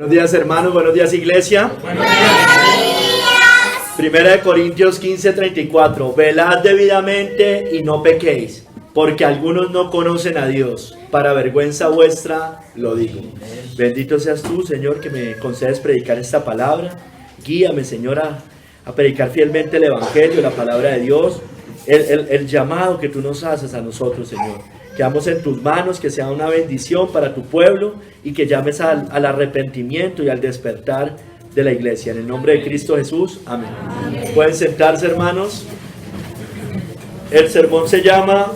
Buenos días, hermanos, buenos días, iglesia. Buenos días. Primera de Corintios 15:34. Velad debidamente y no pequéis, porque algunos no conocen a Dios. Para vergüenza vuestra lo digo. Bendito seas tú, Señor, que me concedes predicar esta palabra. Guíame, Señor, a predicar fielmente el Evangelio, la palabra de Dios, el llamado que tú nos haces a nosotros, Señor. Quedamos en tus manos, que sea una bendición para tu pueblo y que llames al arrepentimiento y al despertar de la iglesia. En el nombre de Cristo Jesús, amén. Pueden sentarse, hermanos. El sermón se llama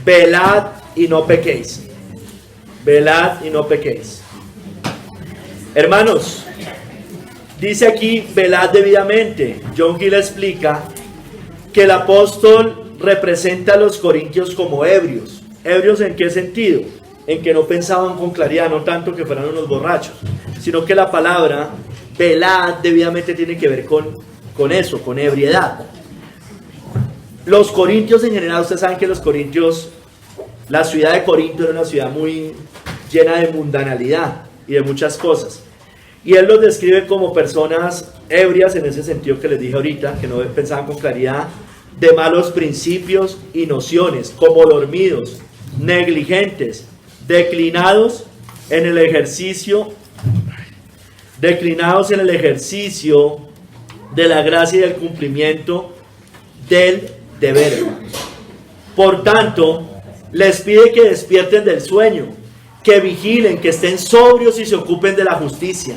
Velad y no pequéis. Velad y no pequéis. Hermanos, dice aquí, velad debidamente. John Gill explica que el apóstol representa a los corintios como ebrios. ¿Ebrios en qué sentido? En que no pensaban con claridad, no tanto que fueran unos borrachos, sino que la palabra velad debidamente tiene que ver con eso, con ebriedad. Los corintios en general, ustedes saben que los corintios, la ciudad de Corinto era una ciudad muy llena de mundanalidad y de muchas cosas. Y él los describe como personas ebrias en ese sentido que les dije ahorita, que no pensaban con claridad, de malos principios y nociones, como dormidos, negligentes, declinados en el ejercicio de la gracia y del cumplimiento del deber, hermanos. Por tanto, les pide que despierten del sueño, que vigilen, que estén sobrios y se ocupen de la justicia.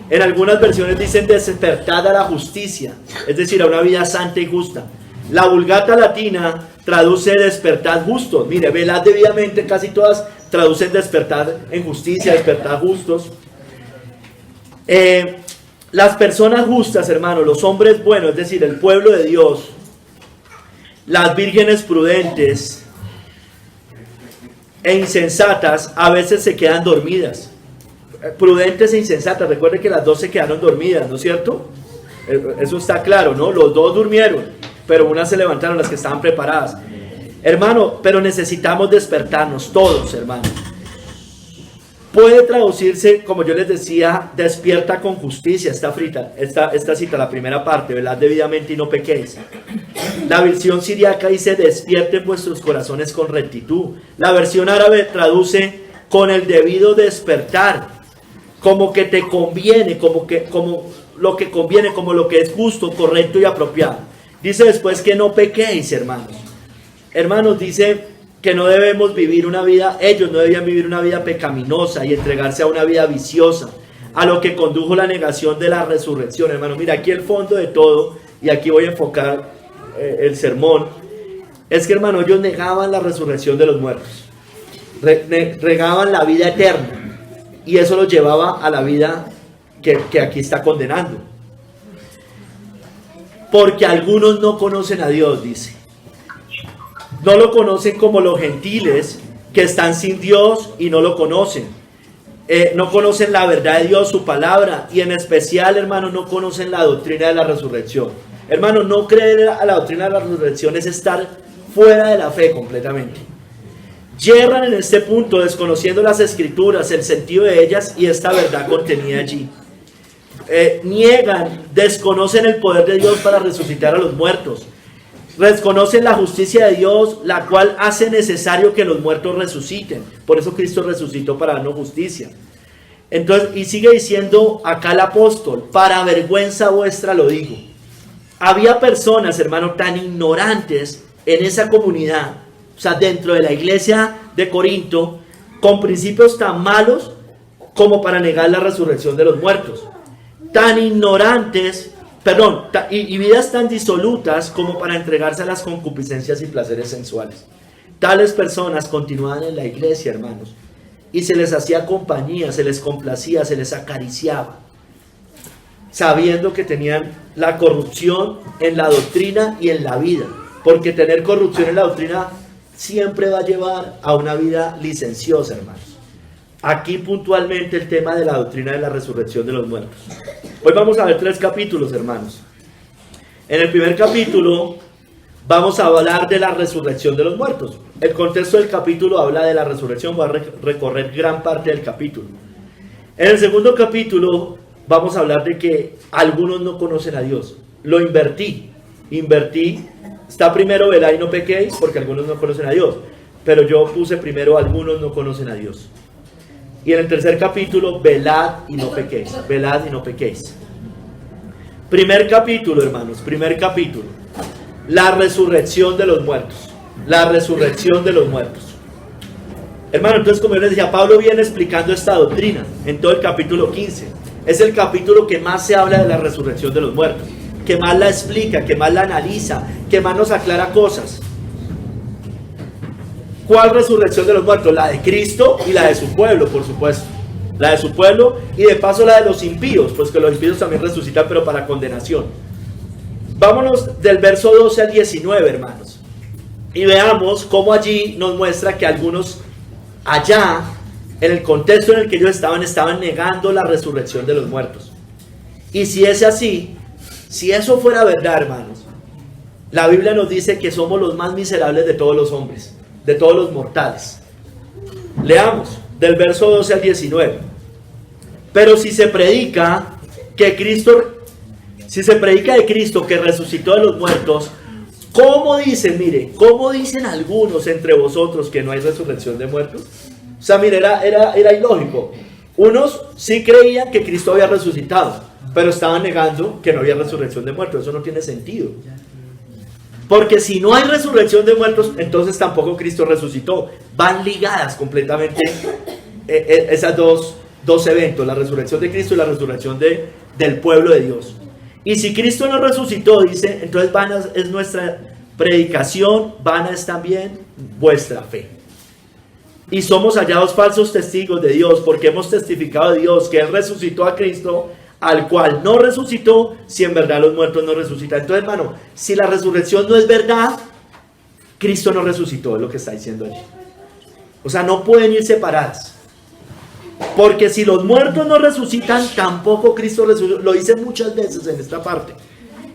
En algunas versiones dicen despertad a la justicia, es decir, a una vida santa y justa. La Vulgata latina traduce despertad justos. Mire, velad debidamente, casi todas traducen despertad en justicia, despertad justos. Las personas justas, hermanos, los hombres buenos, es decir, el pueblo de Dios, las vírgenes prudentes e insensatas, a veces se quedan dormidas. Prudentes e insensatas, recuerden que las dos se quedaron dormidas, ¿no es cierto? Eso está claro, ¿no? Los dos durmieron, pero unas se levantaron, las que estaban preparadas. Hermano, pero necesitamos despertarnos todos, hermano. Puede traducirse, como yo les decía, despierta con justicia, esta cita, la primera parte, velad debidamente y no pequéis. La versión siriaca dice, despierten vuestros corazones con rectitud. La versión árabe traduce con el debido despertar, como que te conviene, como lo que conviene, como lo que es justo, correcto y apropiado. Dice después que no pequéis, hermanos. Hermanos, dice que no debemos vivir una vida, ellos no debían vivir una vida pecaminosa y entregarse a una vida viciosa, a lo que condujo la negación de la resurrección. Hermano, mira, aquí el fondo de todo, y aquí voy a enfocar el sermón, es que, hermano, ellos negaban la resurrección de los muertos, negaban la vida eterna, y eso los llevaba a la vida que aquí está condenando. Porque algunos no conocen a Dios, dice. No lo conocen como los gentiles que están sin Dios y no lo conocen. No conocen la verdad de Dios, su palabra, y en especial, hermanos, no conocen la doctrina de la resurrección. Hermanos, no creer a la doctrina de la resurrección es estar fuera de la fe completamente. Yerran en este punto desconociendo las escrituras, el sentido de ellas y esta verdad contenida allí. Niegan, desconocen el poder de Dios para resucitar a los muertos. Desconocen la justicia de Dios, la cual hace necesario que los muertos resuciten. Por eso Cristo resucitó, para darnos justicia. Entonces, y sigue diciendo acá el apóstol, para vergüenza vuestra lo digo. Había personas, hermano, tan ignorantes en esa comunidad, o sea, dentro de la iglesia de Corinto, con principios tan malos como para negar la resurrección de los muertos. Tan ignorantes, y vidas tan disolutas como para entregarse a las concupiscencias y placeres sensuales. Tales personas continuaban en la iglesia, hermanos, y se les hacía compañía, se les complacía, se les acariciaba, sabiendo que tenían la corrupción en la doctrina y en la vida, porque tener corrupción en la doctrina siempre va a llevar a una vida licenciosa, hermanos. Aquí puntualmente el tema de la doctrina de la resurrección de los muertos. Hoy vamos a ver 3 capítulos, hermanos. En el primer capítulo vamos a hablar de la resurrección de los muertos. El contexto del capítulo habla de la resurrección, voy a recorrer gran parte del capítulo. En el segundo capítulo vamos a hablar de que algunos no conocen a Dios. Lo invertí, está primero velad y no pequéis, porque algunos no conocen a Dios, pero yo puse primero algunos no conocen a Dios. Y en el tercer capítulo, velad y no pequéis, velad y no pequéis. Primer capítulo, hermanos, la resurrección de los muertos, la resurrección de los muertos. Hermano, entonces como yo les decía, Pablo viene explicando esta doctrina en todo el capítulo 15. Es el capítulo que más se habla de la resurrección de los muertos, que más la explica, que más la analiza, que más nos aclara cosas. ¿Cuál resurrección de los muertos? La de Cristo y la de su pueblo, por supuesto. La de su pueblo y de paso la de los impíos, pues que los impíos también resucitan, pero para condenación. Vámonos del verso 12 al 19, hermanos, y veamos cómo allí nos muestra que algunos allá, en el contexto en el que ellos estaban negando la resurrección de los muertos. Y si es así, si eso fuera verdad, hermanos, la Biblia nos dice que somos los más miserables de todos los hombres, de todos los mortales. Leamos del verso 12 al 19. Pero si se predica de Cristo que resucitó de los muertos, ¿cómo dicen? Mire, ¿cómo dicen algunos entre vosotros que no hay resurrección de muertos? O sea, mire, era ilógico. Unos sí creían que Cristo había resucitado, pero estaban negando que no había resurrección de muertos. Eso no tiene sentido. Porque si no hay resurrección de muertos, entonces tampoco Cristo resucitó. Van ligadas completamente esas dos eventos, la resurrección de Cristo y la resurrección del pueblo de Dios. Y si Cristo no resucitó, dice, entonces vana es nuestra predicación, vana es también vuestra fe. Y somos hallados falsos testigos de Dios, porque hemos testificado de Dios que Él resucitó a Cristo, al cual no resucitó, si en verdad los muertos no resucitan. Entonces, hermano, si la resurrección no es verdad, Cristo no resucitó, es lo que está diciendo allí. O sea, no pueden ir separadas. Porque si los muertos no resucitan, tampoco Cristo resucitó. Lo dice muchas veces en esta parte.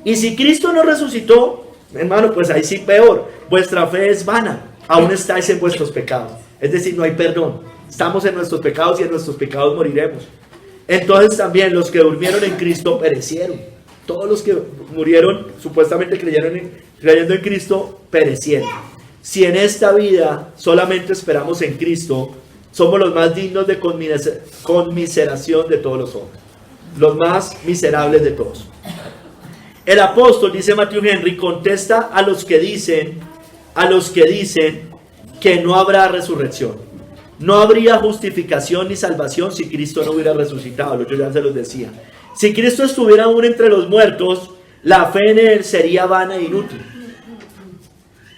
Y si Cristo no resucitó, hermano, pues ahí sí peor. Vuestra fe es vana. Aún estáis en vuestros pecados. Es decir, no hay perdón. Estamos en nuestros pecados y en nuestros pecados moriremos. Entonces también los que durmieron en Cristo perecieron. Todos los que murieron, supuestamente creyendo en Cristo, perecieron. Si en esta vida solamente esperamos en Cristo, somos los más dignos de conmiseración de todos los hombres. Los más miserables de todos. El apóstol, dice Matthew Henry, contesta a los que dicen que no habrá resurrección. No habría justificación ni salvación si Cristo no hubiera resucitado. Yo ya se los decía. Si Cristo estuviera aún entre los muertos, la fe en Él sería vana e inútil.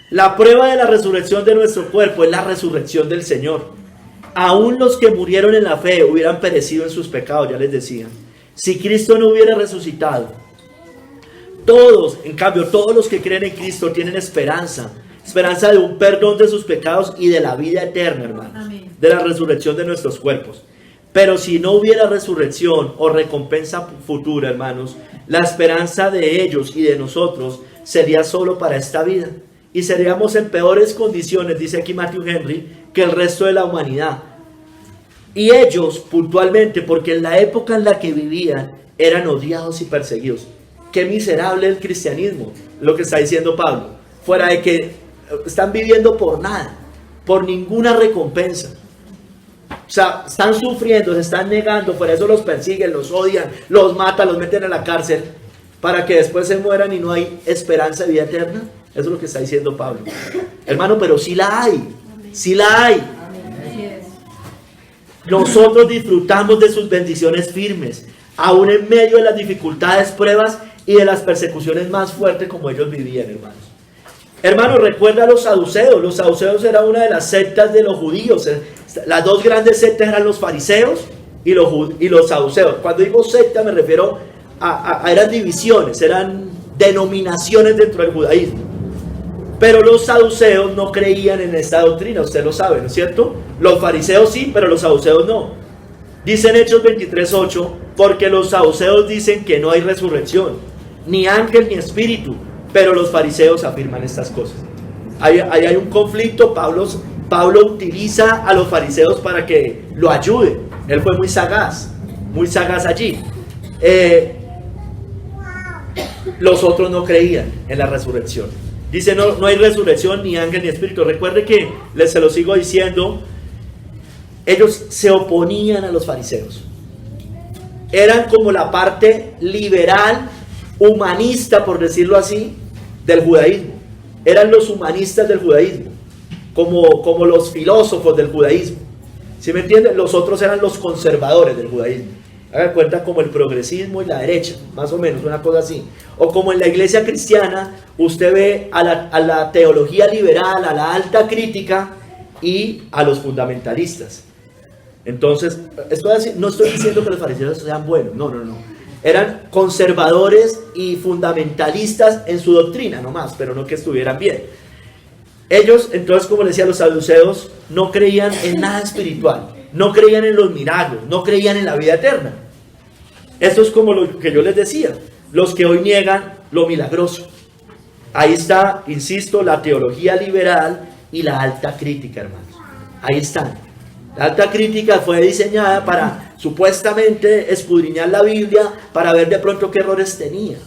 La prueba de la resurrección de nuestro cuerpo es la resurrección del Señor. Aún los que murieron en la fe hubieran perecido en sus pecados, ya les decía. Si Cristo no hubiera resucitado, en cambio, todos los que creen en Cristo tienen esperanza de un perdón de sus pecados y de la vida eterna, hermanos. Amén. De la resurrección de nuestros cuerpos. Pero si no hubiera resurrección o recompensa futura, hermanos, la esperanza de ellos y de nosotros sería solo para esta vida. Y seríamos en peores condiciones, dice aquí Matthew Henry, que el resto de la humanidad. Y ellos, puntualmente, porque en la época en la que vivían, eran odiados y perseguidos. Qué miserable el cristianismo, lo que está diciendo Pablo. Fuera de que están viviendo por nada, por ninguna recompensa. O sea, están sufriendo, se están negando, por eso los persiguen, los odian, los matan, los meten a la cárcel, para que después se mueran y no hay esperanza de vida eterna. Eso es lo que está diciendo Pablo. Hermano, pero sí la hay, sí la hay. Nosotros disfrutamos de sus bendiciones firmes, aún en medio de las dificultades, pruebas y de las persecuciones más fuertes como ellos vivían, hermanos. Hermanos, recuerda a los saduceos. Los saduceos eran una de las sectas de los judíos. Las dos grandes sectas eran los fariseos y los saduceos. Cuando digo secta me refiero eran divisiones, eran denominaciones dentro del judaísmo. Pero los saduceos no creían en esta doctrina, usted lo sabe, ¿no es cierto? Los fariseos sí, pero los saduceos no. Dice en Hechos 23:8, porque los saduceos dicen que no hay resurrección, ni ángel ni espíritu, pero los fariseos afirman estas cosas. Ahí hay un conflicto. Pablo utiliza a los fariseos para que lo ayuden. Él fue muy sagaz allí. Los otros no creían en la resurrección. Dice, no hay resurrección, ni ángel, ni espíritu. Recuerde que, se lo sigo diciendo, ellos se oponían a los fariseos. Eran como la parte liberal, humanista, por decirlo así, del judaísmo. Eran los humanistas del judaísmo, como los filósofos del judaísmo. ¿Sí me entienden? Los otros eran los conservadores del judaísmo. Hagan cuenta, como el progresismo y la derecha, más o menos, una cosa así. O como en la iglesia cristiana, usted ve a la teología liberal, a la alta crítica y a los fundamentalistas. Entonces, no estoy diciendo que los fariseos sean buenos, no. Eran conservadores y fundamentalistas en su doctrina nomás, pero no que estuvieran bien. Ellos, entonces, como les decía, los saduceos no creían en nada espiritual, no creían en los milagros, no creían en la vida eterna. Esto es como lo que yo les decía, los que hoy niegan lo milagroso. Ahí está, insisto, la teología liberal y la alta crítica, hermanos. Ahí están. La alta crítica fue diseñada para supuestamente escudriñar la Biblia, para ver de pronto qué errores tenía.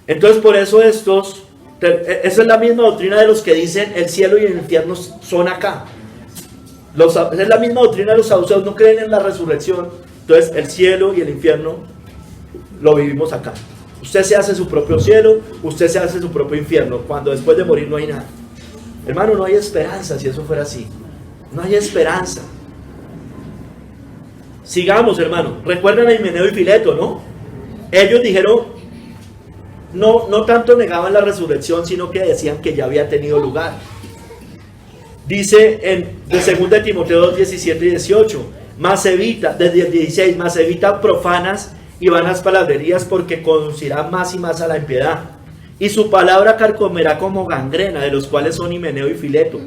Entonces, por eso esa es la misma doctrina de los que dicen el cielo y el infierno son acá. Es la misma doctrina de los saduceos, no creen en la resurrección. Entonces el cielo y el infierno lo vivimos acá. Usted se hace su propio cielo, usted se hace su propio infierno, cuando después de morir no hay nada. Hermano, no hay esperanza si eso fuera así. No hay esperanza. Sigamos, hermano. Recuerdan a Himeneo y Fileto, ¿no? Ellos dijeron, no tanto negaban la resurrección, sino que decían que ya había tenido lugar. Dice de 2 Timoteo 2, 17 y 18, desde el 16, más evita profanas y vanas palabrerías, porque conducirá más y más a la impiedad. Y su palabra carcomerá como gangrena, de los cuales son Himeneo y Fileto,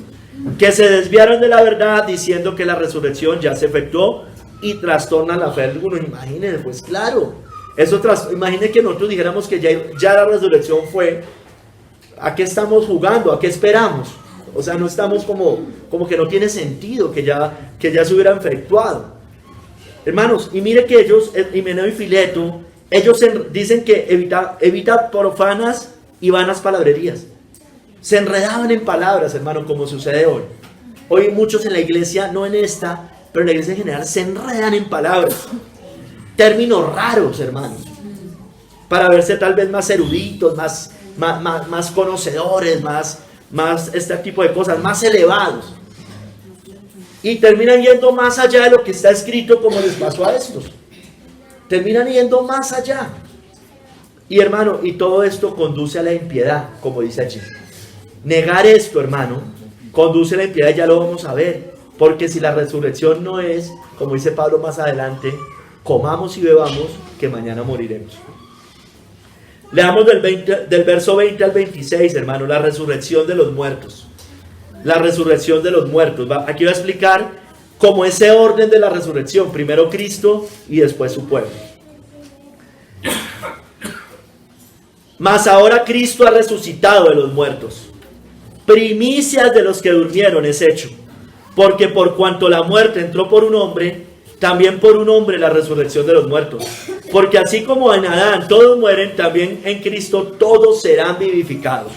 que se desviaron de la verdad, diciendo que la resurrección ya se efectuó, y trastornan la fe de algunos. Imagínense, pues claro, imagínense que nosotros dijéramos que ya la resurrección fue. ¿A qué estamos jugando? ¿A qué esperamos? O sea, no estamos como que no tiene sentido que ya se hubiera efectuado. Hermanos, y mire que ellos, Himeneo y Fileto, ellos dicen que evita profanas y vanas palabrerías. Se enredaban en palabras, hermano, como sucede hoy. Hoy muchos en la iglesia, no en esta, pero en la iglesia en general, se enredan en palabras. Términos raros, hermanos. Para verse tal vez más eruditos, más conocedores, más este tipo de cosas, más elevados. Y terminan yendo más allá de lo que está escrito, como les pasó a estos. Terminan yendo más allá. Y hermano, y todo esto conduce a la impiedad, como dice allí. Negar esto, hermano, conduce a la impiedad, ya lo vamos a ver. Porque si la resurrección no es, como dice Pablo más adelante, comamos y bebamos, que mañana moriremos. Leamos del verso 20 al 26, hermano, la resurrección de los muertos. La resurrección de los muertos. Aquí va a explicar cómo ese orden de la resurrección. Primero Cristo y después su pueblo. Mas ahora Cristo ha resucitado de los muertos. Primicias de los que durmieron es hecho. Porque por cuanto la muerte entró por un hombre, también por un hombre la resurrección de los muertos. Porque así como en Adán todos mueren, también en Cristo todos serán vivificados.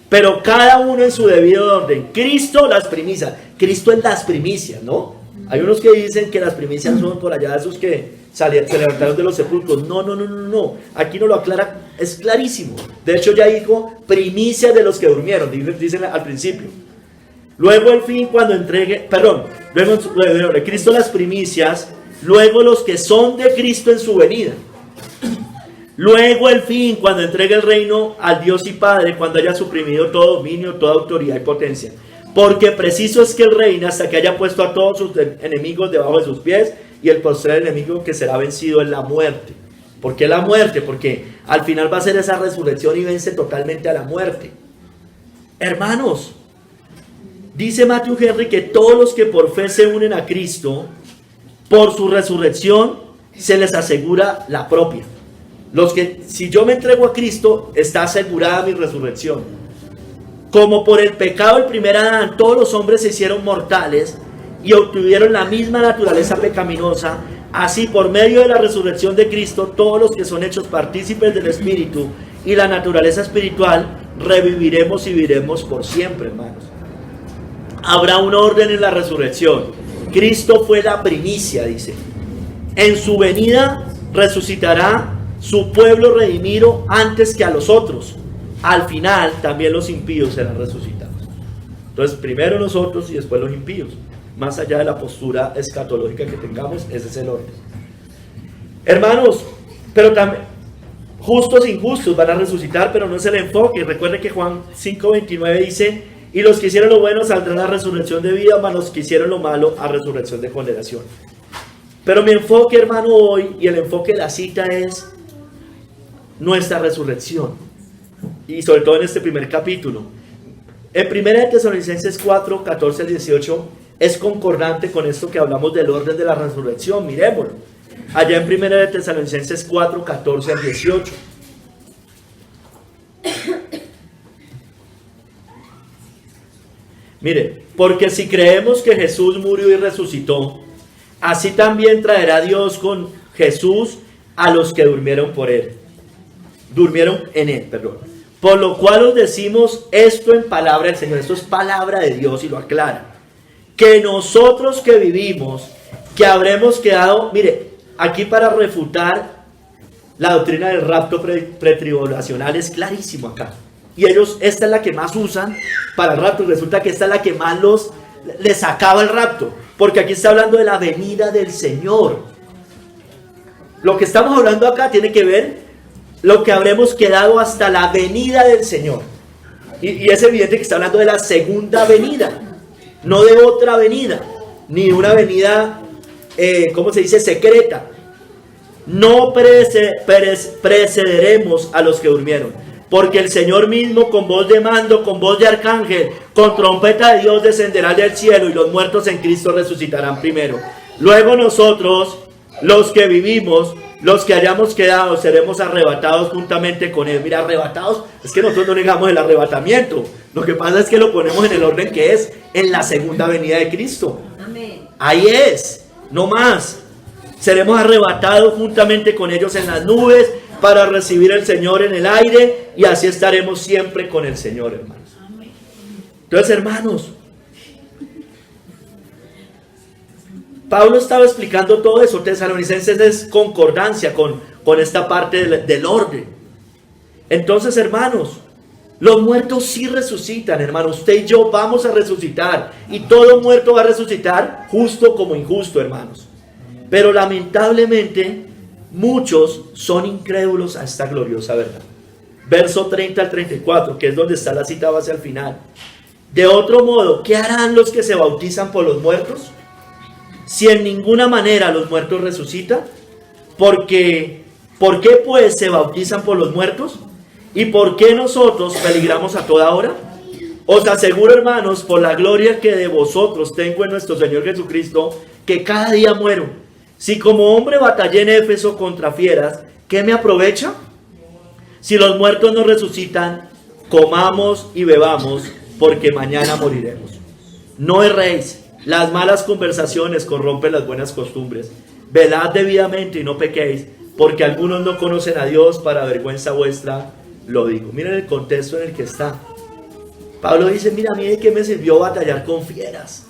Pero cada uno en su debido orden. Cristo las primicias. Cristo en las primicias, ¿no? Hay unos que dicen que las primicias son por allá esos que se levantaron de los sepulcros. No. Aquí no lo aclara, es clarísimo. De hecho ya dijo primicias de los que durmieron, dicen al principio. Luego el fin cuando luego de Cristo las primicias, luego los que son de Cristo en su venida. Luego el fin cuando entregue el reino al Dios y Padre, cuando haya suprimido todo dominio, toda autoridad y potencia. Porque preciso es que Él reine hasta que haya puesto a todos sus enemigos debajo de sus pies, y el postrer enemigo que será vencido en la muerte. ¿Por qué la muerte? Porque al final va a ser esa resurrección y vence totalmente a la muerte. Hermanos, dice Matthew Henry que todos los que por fe se unen a Cristo, por su resurrección, se les asegura la propia. Si yo me entrego a Cristo, está asegurada mi resurrección. Como por el pecado del primer Adán, todos los hombres se hicieron mortales y obtuvieron la misma naturaleza pecaminosa, así por medio de la resurrección de Cristo, todos los que son hechos partícipes del Espíritu y la naturaleza espiritual, reviviremos y viviremos por siempre, hermanos. Habrá un orden en la resurrección. Cristo fue la primicia, dice. En su venida resucitará su pueblo redimido antes que a los otros. Al final también los impíos serán resucitados. Entonces primero nosotros y después los impíos. Más allá de la postura escatológica que tengamos, ese es el orden. Hermanos, pero también justos e injustos van a resucitar, pero no es el enfoque. Recuerden que Juan 5:29 dice: y los que hicieron lo bueno saldrán a resurrección de vida, mas los que hicieron lo malo a resurrección de condenación. Pero mi enfoque, hermano, hoy, y el enfoque de la cita es nuestra resurrección. Y sobre todo en este primer capítulo. En 1 Tesalonicenses 4, 14 al 18 es concordante con esto que hablamos del orden de la resurrección. Miremoslo. Allá en 1 Tesalonicenses 4, 14 al 18. Mire, porque si creemos que Jesús murió y resucitó, así también traerá Dios con Jesús a los que durmieron en él, perdón. Por lo cual os decimos esto en palabra del Señor. Esto es palabra de Dios y lo aclara. Que nosotros que vivimos, que habremos quedado, mire, aquí para refutar la doctrina del rapto pretribulacional es clarísimo acá. Y ellos, esta es la que más usan para el rapto. Resulta que esta es la que más les acaba el rapto. Porque aquí está hablando de la venida del Señor. Lo que estamos hablando acá tiene que ver lo que habremos quedado hasta la venida del Señor. Y es evidente que está hablando de la segunda venida, no de otra venida, ni de una venida, ¿cómo se dice?, secreta. No precederemos a los que durmieron, porque el Señor mismo con voz de mando, con voz de arcángel, con trompeta de Dios descenderá del cielo, y los muertos en Cristo resucitarán primero. Luego nosotros, los que vivimos, los que hayamos quedado, seremos arrebatados juntamente con Él. Mira, arrebatados, es que nosotros no negamos el arrebatamiento. Lo que pasa es que lo ponemos en el orden que es, en la segunda venida de Cristo. Amén. Ahí es, no más. Seremos arrebatados juntamente con ellos en las nubes para recibir al Señor en el aire, y así estaremos siempre con el Señor, hermanos. Entonces, hermanos, Pablo estaba explicando todo eso. Tesalonicenses es concordancia con esta parte del orden. Entonces, hermanos, los muertos sí resucitan, hermanos. Usted y yo vamos a resucitar. Y todo muerto va a resucitar, justo como injusto, hermanos. Pero lamentablemente, muchos son incrédulos a esta gloriosa verdad. Verso 30 al 34, que es donde está la cita base al final. De otro modo, ¿qué harán los que se bautizan por los muertos? Si en ninguna manera los muertos resucitan, ¿por qué pues se bautizan por los muertos? ¿Y por qué nosotros peligramos a toda hora? Os aseguro, hermanos, por la gloria que de vosotros tengo en nuestro Señor Jesucristo, que cada día muero. Si como hombre batallé en Éfeso contra fieras, ¿qué me aprovecha? Si los muertos no resucitan, comamos y bebamos, porque mañana moriremos. No erréis. Las malas conversaciones corrompen las buenas costumbres. Velad debidamente y no pequéis, porque algunos no conocen a Dios, para vergüenza vuestra lo digo. Miren el contexto en el que está. Pablo dice, mira, a mí de qué me sirvió batallar con fieras,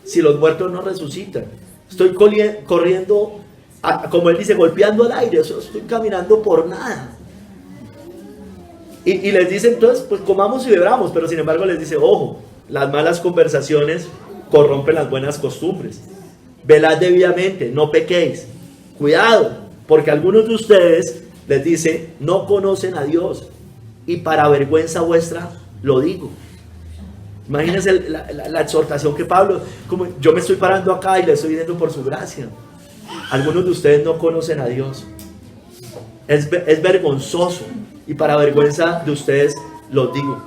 si los muertos no resucitan. Estoy corriendo, como él dice, golpeando al aire, estoy caminando por nada. Y les dice entonces, pues comamos y bebamos, pero sin embargo les dice, ojo, las malas conversaciones corrompen las buenas costumbres. Velad debidamente, no pequéis. Cuidado, porque algunos de ustedes, les dice, no conocen a Dios, y para vergüenza vuestra lo digo. Imagínense la exhortación que Pablo, como yo me estoy parando acá y le estoy diciendo por su gracia. Algunos de ustedes no conocen a Dios. Es vergonzoso, y para vergüenza de ustedes lo digo.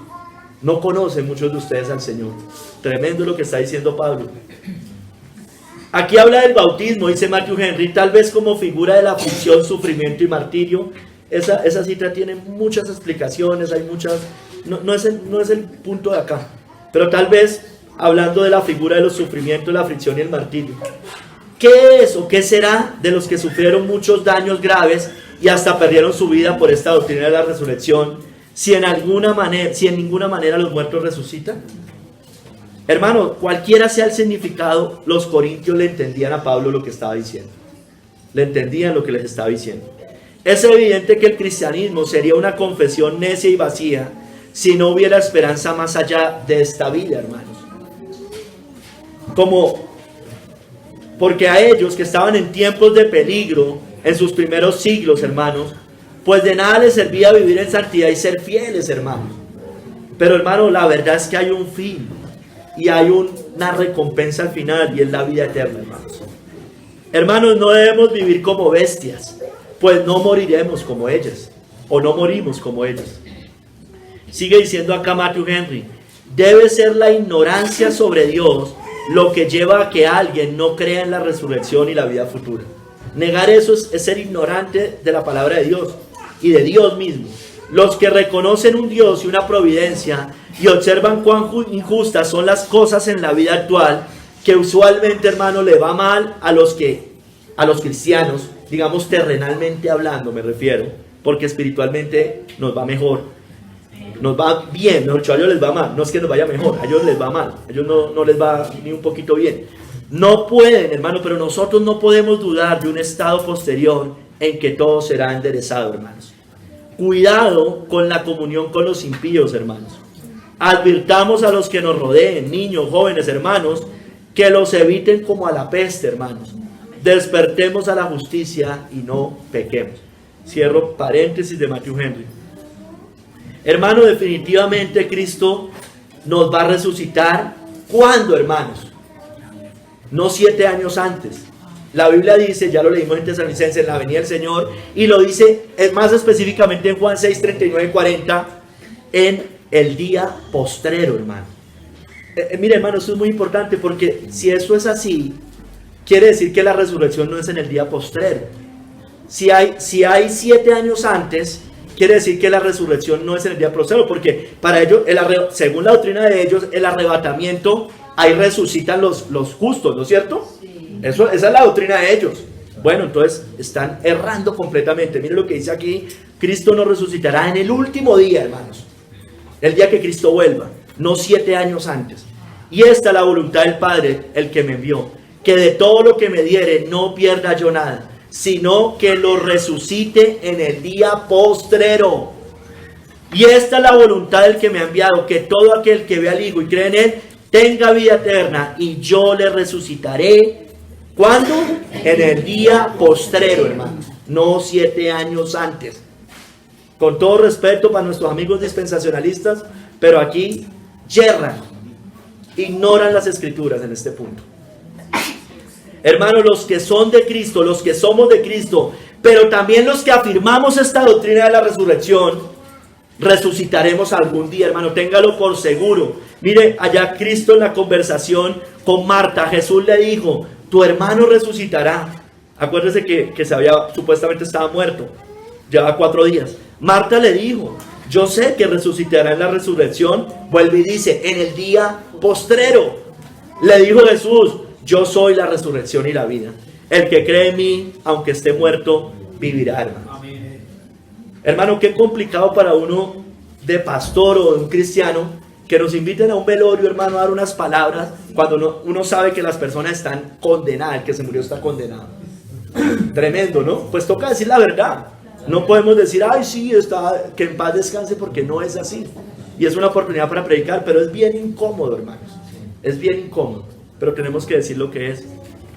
No conocen muchos de ustedes al Señor. Tremendo lo que está diciendo Pablo. Aquí habla del bautismo, dice Matthew Henry, tal vez como figura de la aflicción, sufrimiento y martirio esa cita tiene muchas explicaciones, hay muchas, no es el punto de acá, pero tal vez hablando de la figura de los sufrimientos, la aflicción y el martirio. ¿Qué es o qué será de los que sufrieron muchos daños graves y hasta perdieron su vida por esta doctrina de la resurrección, si en ninguna manera los muertos resucitan? Hermano, cualquiera sea el significado, los corintios le entendían a Pablo lo que estaba diciendo. Le entendían lo que les estaba diciendo. Es evidente que el cristianismo sería una confesión necia y vacía si no hubiera esperanza más allá de esta vida, hermanos. Porque a ellos que estaban en tiempos de peligro en sus primeros siglos, hermanos, pues de nada les servía vivir en santidad y ser fieles, hermanos. Pero, hermano, la verdad es que hay un fin y hay una recompensa al final, y es la vida eterna, hermanos. Hermanos, no debemos vivir como bestias, pues no moriremos como ellas, o no morimos como ellas. Sigue diciendo acá Matthew Henry: debe ser la ignorancia sobre Dios lo que lleva a que alguien no crea en la resurrección y la vida futura. Negar eso es ser ignorante de la palabra de Dios y de Dios mismo. Los que reconocen un Dios y una providencia y observan cuán injustas son las cosas en la vida actual, que usualmente, hermano, le va mal a los cristianos, digamos terrenalmente hablando me refiero, porque espiritualmente nos va mejor, nos va bien, mejor dicho, a ellos les va mal, no es que nos vaya mejor, a ellos les va mal, a ellos no les va ni un poquito bien. No pueden, hermano, pero nosotros no podemos dudar de un estado posterior en que todo será enderezado, hermanos. Cuidado con la comunión con los impíos, hermanos. Advirtamos a los que nos rodeen, niños, jóvenes, hermanos, que los eviten como a la peste, hermanos. Despertemos a la justicia y no pequemos. Cierro paréntesis de Matthew Henry. Hermano, definitivamente Cristo nos va a resucitar. ¿Cuándo, hermanos? No 7 años antes. La Biblia dice, ya lo leímos en Tesalonicenses, en la venida del Señor, y lo dice más específicamente en Juan 6, 39 y 40, en el día postrero, hermano. Mire, hermano, esto es muy importante, porque si eso es así, quiere decir que la resurrección no es en el día postrero. Si hay 7 años antes, quiere decir que la resurrección no es en el día postrero, porque para ellos, según la doctrina de ellos, el arrebatamiento, ahí resucitan los justos, ¿no es cierto? Esa es la doctrina de ellos. Bueno, entonces están errando completamente. Miren lo que dice aquí: Cristo nos resucitará en el último día, hermanos, el día que Cristo vuelva, no 7 años antes. Y esta es la voluntad del Padre, el que me envió, que de todo lo que me diere no pierda yo nada, sino que lo resucite en el día postrero. Y esta es la voluntad del que me ha enviado, que todo aquel que ve al Hijo y cree en Él tenga vida eterna, y yo le resucitaré. ¿Cuándo? En el día postrero, hermano, no 7 años antes. Con todo respeto para nuestros amigos dispensacionalistas, pero aquí yerran, ignoran las escrituras en este punto. Hermanos, los que son de Cristo, los que somos de Cristo, pero también los que afirmamos esta doctrina de la resurrección, resucitaremos algún día, hermano, téngalo por seguro. Mire, allá Cristo en la conversación con Marta, Jesús le dijo: tu hermano resucitará. Acuérdese que supuestamente estaba muerto, llevaba 4 días. Marta le dijo: yo sé que resucitará en la resurrección. Vuelve y dice: en el día postrero. Le dijo Jesús: yo soy la resurrección y la vida. El que cree en mí, aunque esté muerto, vivirá, hermano. Amén. Hermano, qué complicado para uno de pastor o de un cristiano que nos inviten a un velorio, hermano, a dar unas palabras cuando uno sabe que las personas están condenadas, el que se murió está condenado. Tremendo, ¿no? Pues toca decir la verdad. No podemos decir: ay, sí, que en paz descanse, porque no es así. Y es una oportunidad para predicar, pero es bien incómodo, hermanos. Es bien incómodo, pero tenemos que decir lo que es.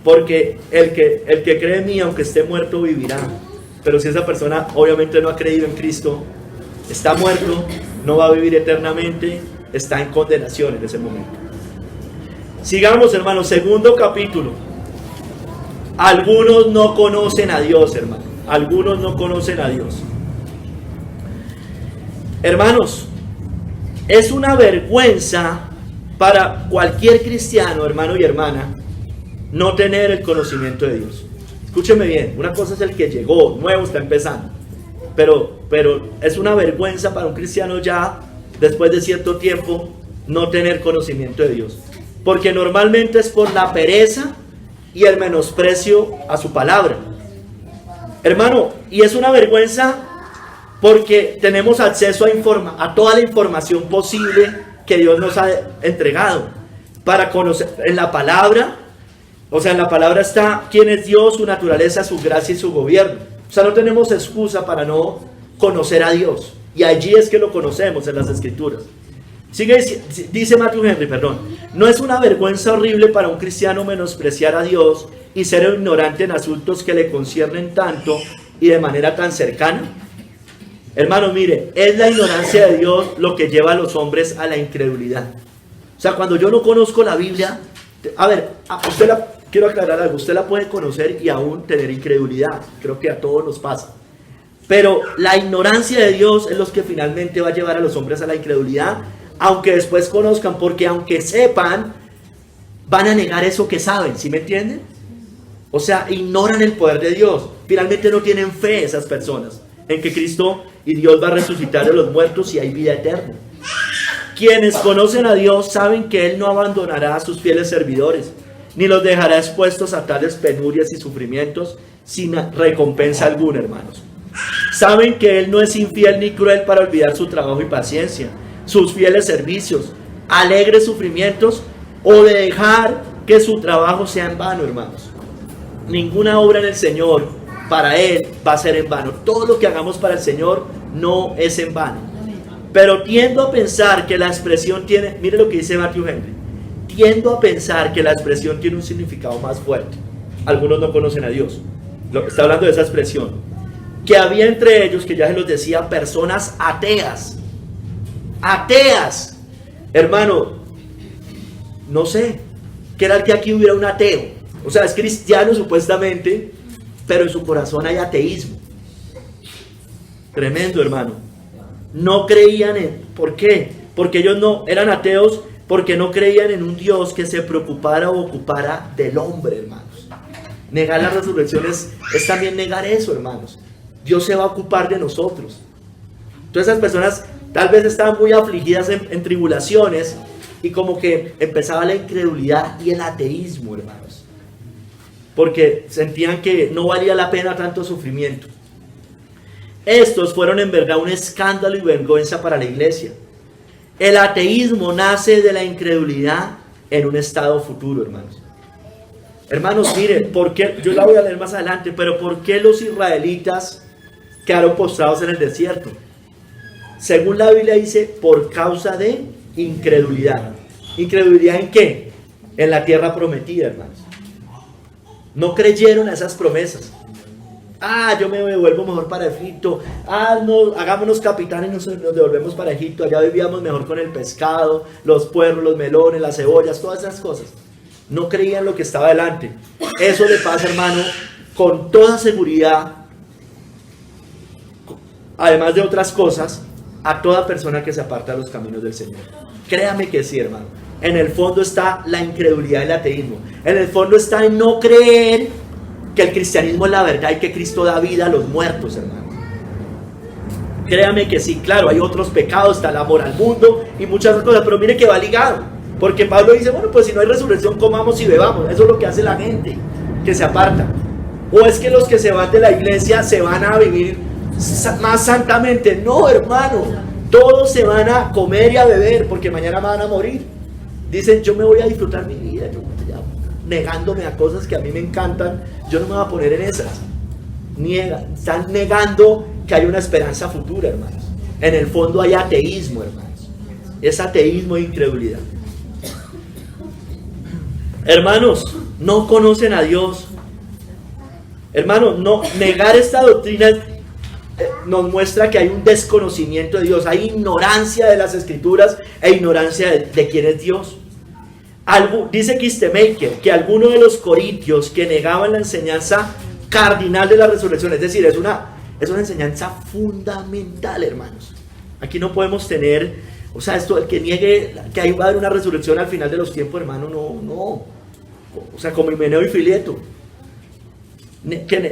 Porque el que cree en mí, aunque esté muerto, vivirá. Pero si esa persona obviamente no ha creído en Cristo, está muerto, no va a vivir eternamente, está en condenación en ese momento. Sigamos, hermanos, 2 capítulo. Algunos no conocen a Dios, hermano. Algunos no conocen a Dios. Hermanos, es una vergüenza para cualquier cristiano, hermano y hermana, no tener el conocimiento de Dios. Escúcheme bien, una cosa es el que llegó, nuevo, está empezando. pero es una vergüenza para un cristiano ya, después de cierto tiempo, no tener conocimiento de Dios. Porque normalmente es por la pereza y el menosprecio a su palabra. Hermano, y es una vergüenza porque tenemos acceso a toda la información posible que Dios nos ha entregado para conocer en la palabra. O sea, en la palabra está quién es Dios, su naturaleza, su gracia y su gobierno. O sea, no tenemos excusa para no conocer a Dios. Y allí es que lo conocemos, en las Escrituras. Dice Matthew Henry, no es una vergüenza horrible para un cristiano menospreciar a Dios y ser ignorante en asuntos que le conciernen tanto y de manera tan cercana. Hermano, mire, es la ignorancia de Dios lo que lleva a los hombres a la incredulidad. O sea, cuando yo no conozco la Biblia, quiero aclarar algo, usted la puede conocer y aún tener incredulidad. Creo que a todos nos pasa. Pero la ignorancia de Dios es lo que finalmente va a llevar a los hombres a la incredulidad, aunque después conozcan, porque aunque sepan, van a negar eso que saben, ¿sí me entienden? O sea, ignoran el poder de Dios. Finalmente no tienen fe esas personas en que Cristo y Dios va a resucitar de los muertos y hay vida eterna. Quienes conocen a Dios saben que Él no abandonará a sus fieles servidores, ni los dejará expuestos a tales penurias y sufrimientos sin recompensa alguna, hermanos. Saben que Él no es infiel ni cruel para olvidar su trabajo y paciencia, sus fieles servicios, alegres sufrimientos o de dejar que su trabajo sea en vano, hermanos. Ninguna obra en el Señor para Él va a ser en vano. Todo lo que hagamos para el Señor no es en vano. Pero tiendo a pensar que la expresión tiene, mire lo que dice Matthew Henry, tiendo a pensar que la expresión tiene un significado más fuerte. Algunos no conocen a Dios. Está hablando de esa expresión. Que había entre ellos, que ya se los decía, personas ateas. Ateas. Hermano, no sé, ¿qué era que aquí hubiera un ateo? O sea, es cristiano supuestamente, pero en su corazón hay ateísmo. Tremendo, hermano. No creían en... ¿Por qué? Porque ellos no eran ateos, porque no creían en un Dios que se preocupara o ocupara del hombre, hermanos. Negar la resurrección es también negar eso, hermanos. Dios se va a ocupar de nosotros. Entonces esas personas tal vez estaban muy afligidas en tribulaciones y como que empezaba la incredulidad y el ateísmo, hermanos. Porque sentían que no valía la pena tanto sufrimiento. Estos fueron en verdad un escándalo y vergüenza para la iglesia. El ateísmo nace de la incredulidad en un estado futuro, hermanos. Hermanos, miren, ¿por qué? Yo la voy a leer más adelante, pero ¿por qué los israelitas quedaron postrados en el desierto? Según la Biblia dice, por causa de incredulidad. ¿Incredulidad en qué? En la tierra prometida, hermanos. No creyeron a esas promesas. Yo me devuelvo mejor para Egipto. No, hagámonos capitanes y nos devolvemos para Egipto. Allá vivíamos mejor con el pescado, los puerros, los melones, las cebollas, todas esas cosas. No creían lo que estaba delante. Eso le pasa, hermano, con toda seguridad, además de otras cosas, a toda persona que se aparta de los caminos del Señor. Créame que sí, hermano. En el fondo está la incredulidad y el ateísmo. En el fondo está en no creer que el cristianismo es la verdad y que Cristo da vida a los muertos, hermano. Créame que sí, claro, hay otros pecados, está el amor al mundo y muchas otras cosas, pero mire que va ligado. Porque Pablo dice, bueno, pues si no hay resurrección, comamos y bebamos. Eso es lo que hace la gente que se aparta. O es que los que se van de la iglesia se van a vivir más santamente. No, hermano, todos se van a comer y a beber porque mañana van a morir. Dicen, yo me voy a disfrutar mi vida, negándome a cosas que a mí me encantan, yo no me voy a poner en esas. Están negando que hay una esperanza futura, hermanos. En el fondo hay ateísmo, hermanos. Es ateísmo e incredulidad. Hermanos, no conocen a Dios. Hermanos, negar esta doctrina nos muestra que hay un desconocimiento de Dios, hay ignorancia de las Escrituras e ignorancia de quién es Dios. Dice Kistemaker que algunos de los corintios que negaban la enseñanza cardinal de la resurrección, es decir, es una enseñanza fundamental, hermanos. Aquí no podemos tener, el que niegue que ahí va a haber una resurrección al final de los tiempos, hermano, no. O sea, como Himeneo y Fileto,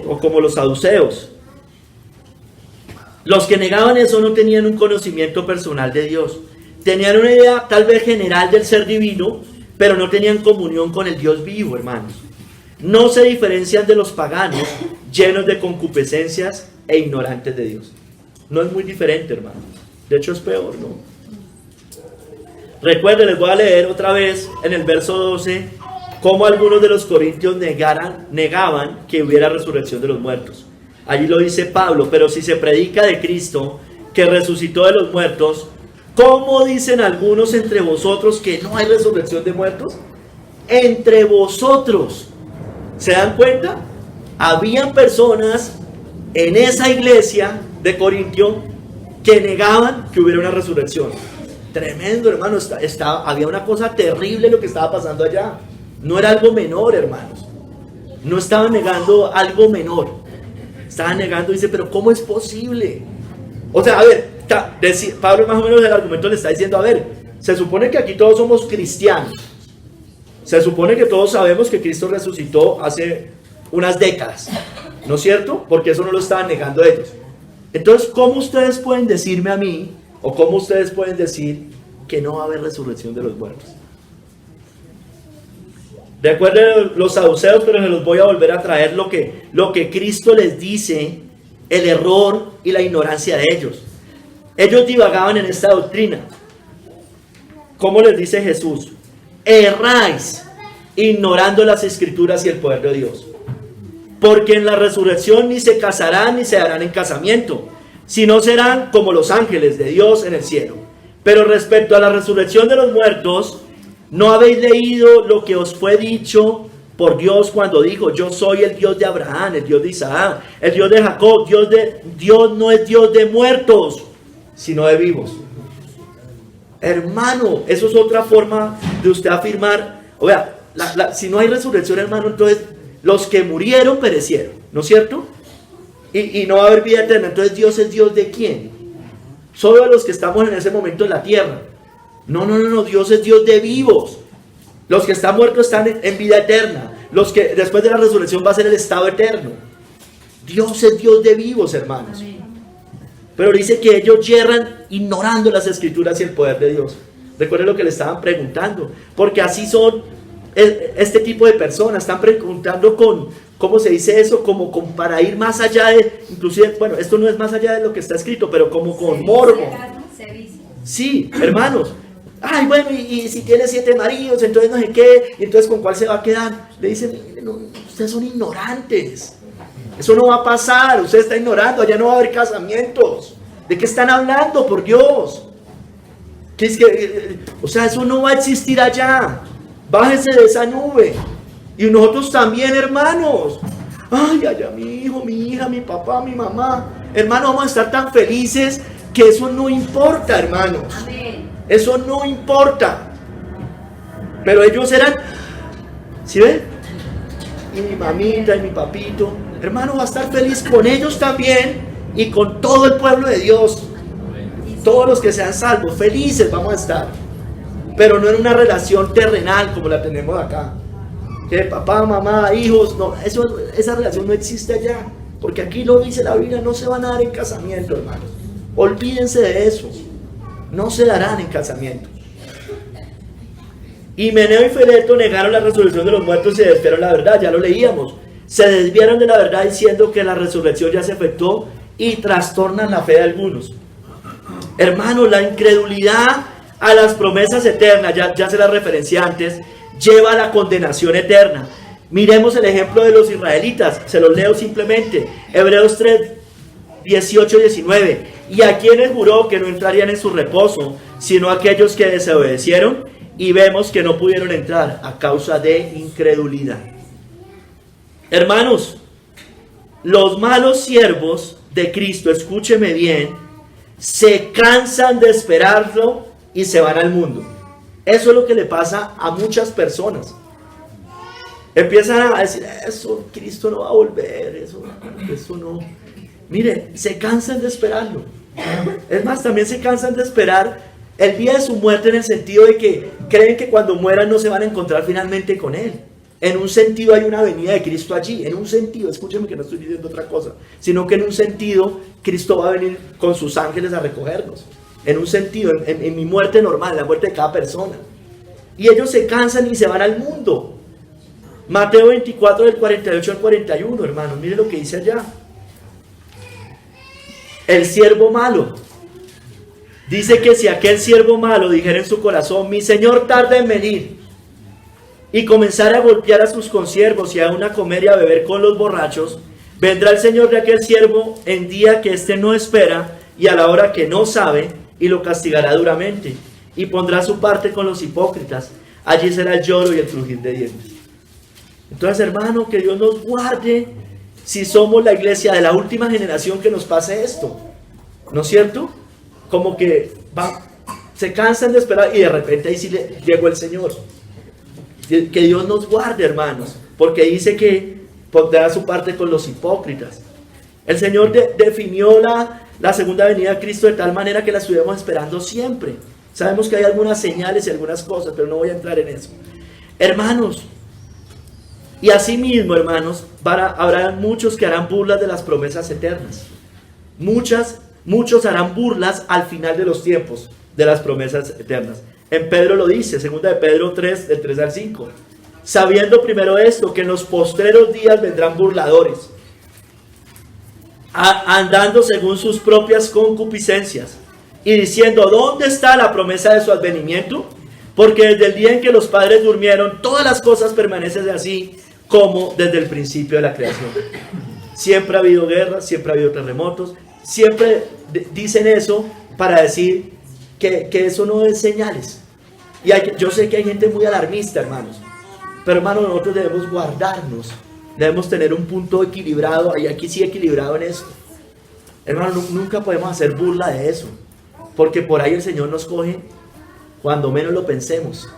o como los saduceos. Los que negaban eso no tenían un conocimiento personal de Dios. Tenían una idea tal vez general del ser divino, pero no tenían comunión con el Dios vivo, hermanos. No se diferencian de los paganos, llenos de concupiscencias e ignorantes de Dios. No es muy diferente, hermanos. De hecho es peor, ¿no? Recuerden, les voy a leer otra vez en el verso 12 cómo algunos de los corintios negaban que hubiera resurrección de los muertos. Allí lo dice Pablo: pero si se predica de Cristo, que resucitó de los muertos, ¿cómo dicen algunos entre vosotros que no hay resurrección de muertos? Entre vosotros. ¿Se dan cuenta? Habían personas en esa iglesia de Corintio que negaban que hubiera una resurrección. Tremendo, hermano. Había una cosa terrible lo que estaba pasando allá. No era algo menor, hermanos. No estaban negando algo menor. Estaban negando, dice, pero ¿cómo es posible? O sea, a ver, Pablo más o menos el argumento le está diciendo, a ver, se supone que aquí todos somos cristianos. Se supone que todos sabemos que Cristo resucitó hace unas décadas, ¿no es cierto? Porque eso no lo estaban negando ellos. Entonces, ¿cómo ustedes pueden decirme a mí, o cómo ustedes pueden decir que no va a haber resurrección de los muertos? Recuerden los saduceos, pero se los voy a volver a traer lo que Cristo les dice, el error y la ignorancia de ellos. Ellos divagaban en esta doctrina. ¿Cómo les dice Jesús? Erráis, ignorando las escrituras y el poder de Dios. Porque en la resurrección ni se casarán ni se darán en casamiento, sino serán como los ángeles de Dios en el cielo. Pero respecto a la resurrección de los muertos, ¿no habéis leído lo que os fue dicho por Dios cuando dijo: yo soy el Dios de Abraham, el Dios de Isaac, el Dios de Jacob? Dios no es Dios de muertos, sino de vivos. Hermano, eso es otra forma de usted afirmar. O sea, si no hay resurrección, hermano, entonces los que murieron perecieron, ¿no es cierto? Y no va a haber vida eterna. Entonces, ¿Dios es Dios de quién? Solo de los que estamos en ese momento en la tierra. No, Dios es Dios de vivos. Los que están muertos están en vida eterna. Los que después de la resurrección va a ser el estado eterno. Dios es Dios de vivos, hermanos. Pero dice que ellos yerran ignorando las escrituras y el poder de Dios. Recuerden lo que le estaban preguntando, porque así son este tipo de personas. Están preguntando ¿cómo se dice eso? Como para ir más allá de, inclusive, bueno, esto no es más allá de lo que está escrito, pero como con morbo. Sí, hermanos. Ay, bueno, y si tiene 7 maridos, entonces no sé qué, y entonces ¿con cuál se va a quedar? Le dicen, no, ustedes son ignorantes. Eso no va a pasar, usted está ignorando, allá no va a haber casamientos. ¿De qué están hablando, por Dios? O sea, eso no va a existir allá. Bájese de esa nube. Y nosotros también, hermanos. Ay, allá mi hijo, mi hija, mi papá, mi mamá. Hermano, vamos a estar tan felices que eso no importa, hermanos. Amén. Eso no importa. Pero ellos eran, ¿sí ven? Y mi mamita y mi papito. Hermano, va a estar feliz con ellos también y con todo el pueblo de Dios. Todos los que sean salvos, felices vamos a estar. Pero no en una relación terrenal como la tenemos acá. Que papá, mamá, hijos, no, esa relación no existe allá. Porque aquí lo dice la Biblia, no se van a dar en casamiento, hermanos. Olvídense de eso. No se darán en casamiento. Himeneo y Fileto negaron la resurrección de los muertos y se desviaron de la verdad, ya lo leíamos. Se desviaron de la verdad diciendo que la resurrección ya se efectuó y trastornan la fe de algunos. Hermanos, la incredulidad a las promesas eternas, ya se las referencié antes, lleva a la condenación eterna. Miremos el ejemplo de los israelitas, se los leo simplemente. Hebreos 3, 18 y 19. Y a quienes juró que no entrarían en su reposo, sino a aquellos que desobedecieron, y vemos que no pudieron entrar a causa de incredulidad. Hermanos, los malos siervos de Cristo, escúcheme bien, se cansan de esperarlo y se van al mundo. Eso es lo que le pasa a muchas personas. Empiezan a decir, eso, Cristo no va a volver, eso no. Mire, se cansan de esperarlo. Es más, también se cansan de esperar el día de su muerte, en el sentido de que creen que cuando mueran no se van a encontrar finalmente con Él. En un sentido hay una venida de Cristo allí, en un sentido, escúcheme que no estoy diciendo otra cosa, sino que en un sentido Cristo va a venir con sus ángeles a recogernos. En un sentido, en mi muerte normal, la muerte de cada persona. Y ellos se cansan y se van al mundo. Mateo 24 del 48 al 41, hermano, mire lo que dice allá. El siervo malo. Dice que si aquel siervo malo dijera en su corazón, mi señor tarda en venir, y comenzara a golpear a sus consiervos y aún a comer y a beber con los borrachos, vendrá el señor de aquel siervo en día que éste no espera y a la hora que no sabe, y lo castigará duramente, y pondrá su parte con los hipócritas. Allí será el lloro y el crujir de dientes. Entonces, hermano, que Dios nos guarde si somos la iglesia de la última generación que nos pase esto, ¿no es cierto? Como que se cansan de esperar y de repente ahí sí llegó el Señor. Que Dios nos guarde, hermanos, porque dice que pondrá su parte con los hipócritas. El Señor definió la segunda venida de Cristo de tal manera que la estuvimos esperando siempre. Sabemos que hay algunas señales y algunas cosas, pero no voy a entrar en eso. Hermanos, y asimismo, hermanos, habrá muchos que harán burlas de las promesas eternas. Muchos harán burlas al final de los tiempos de las promesas eternas. En Pedro lo dice, segunda de Pedro 3, del 3 al 5. Sabiendo primero esto, que en los postreros días vendrán burladores, andando según sus propias concupiscencias, y diciendo, ¿dónde está la promesa de su advenimiento? Porque desde el día en que los padres durmieron, todas las cosas permanecen así como desde el principio de la creación. Siempre ha habido guerras, siempre ha habido terremotos, siempre dicen eso para decir que eso no es señales. Y yo sé que hay gente muy alarmista, hermanos, pero hermanos, nosotros debemos guardarnos, debemos tener un punto equilibrado, y aquí sí equilibrado en esto. Hermanos, nunca podemos hacer burla de eso, porque por ahí el Señor nos coge cuando menos lo pensemos,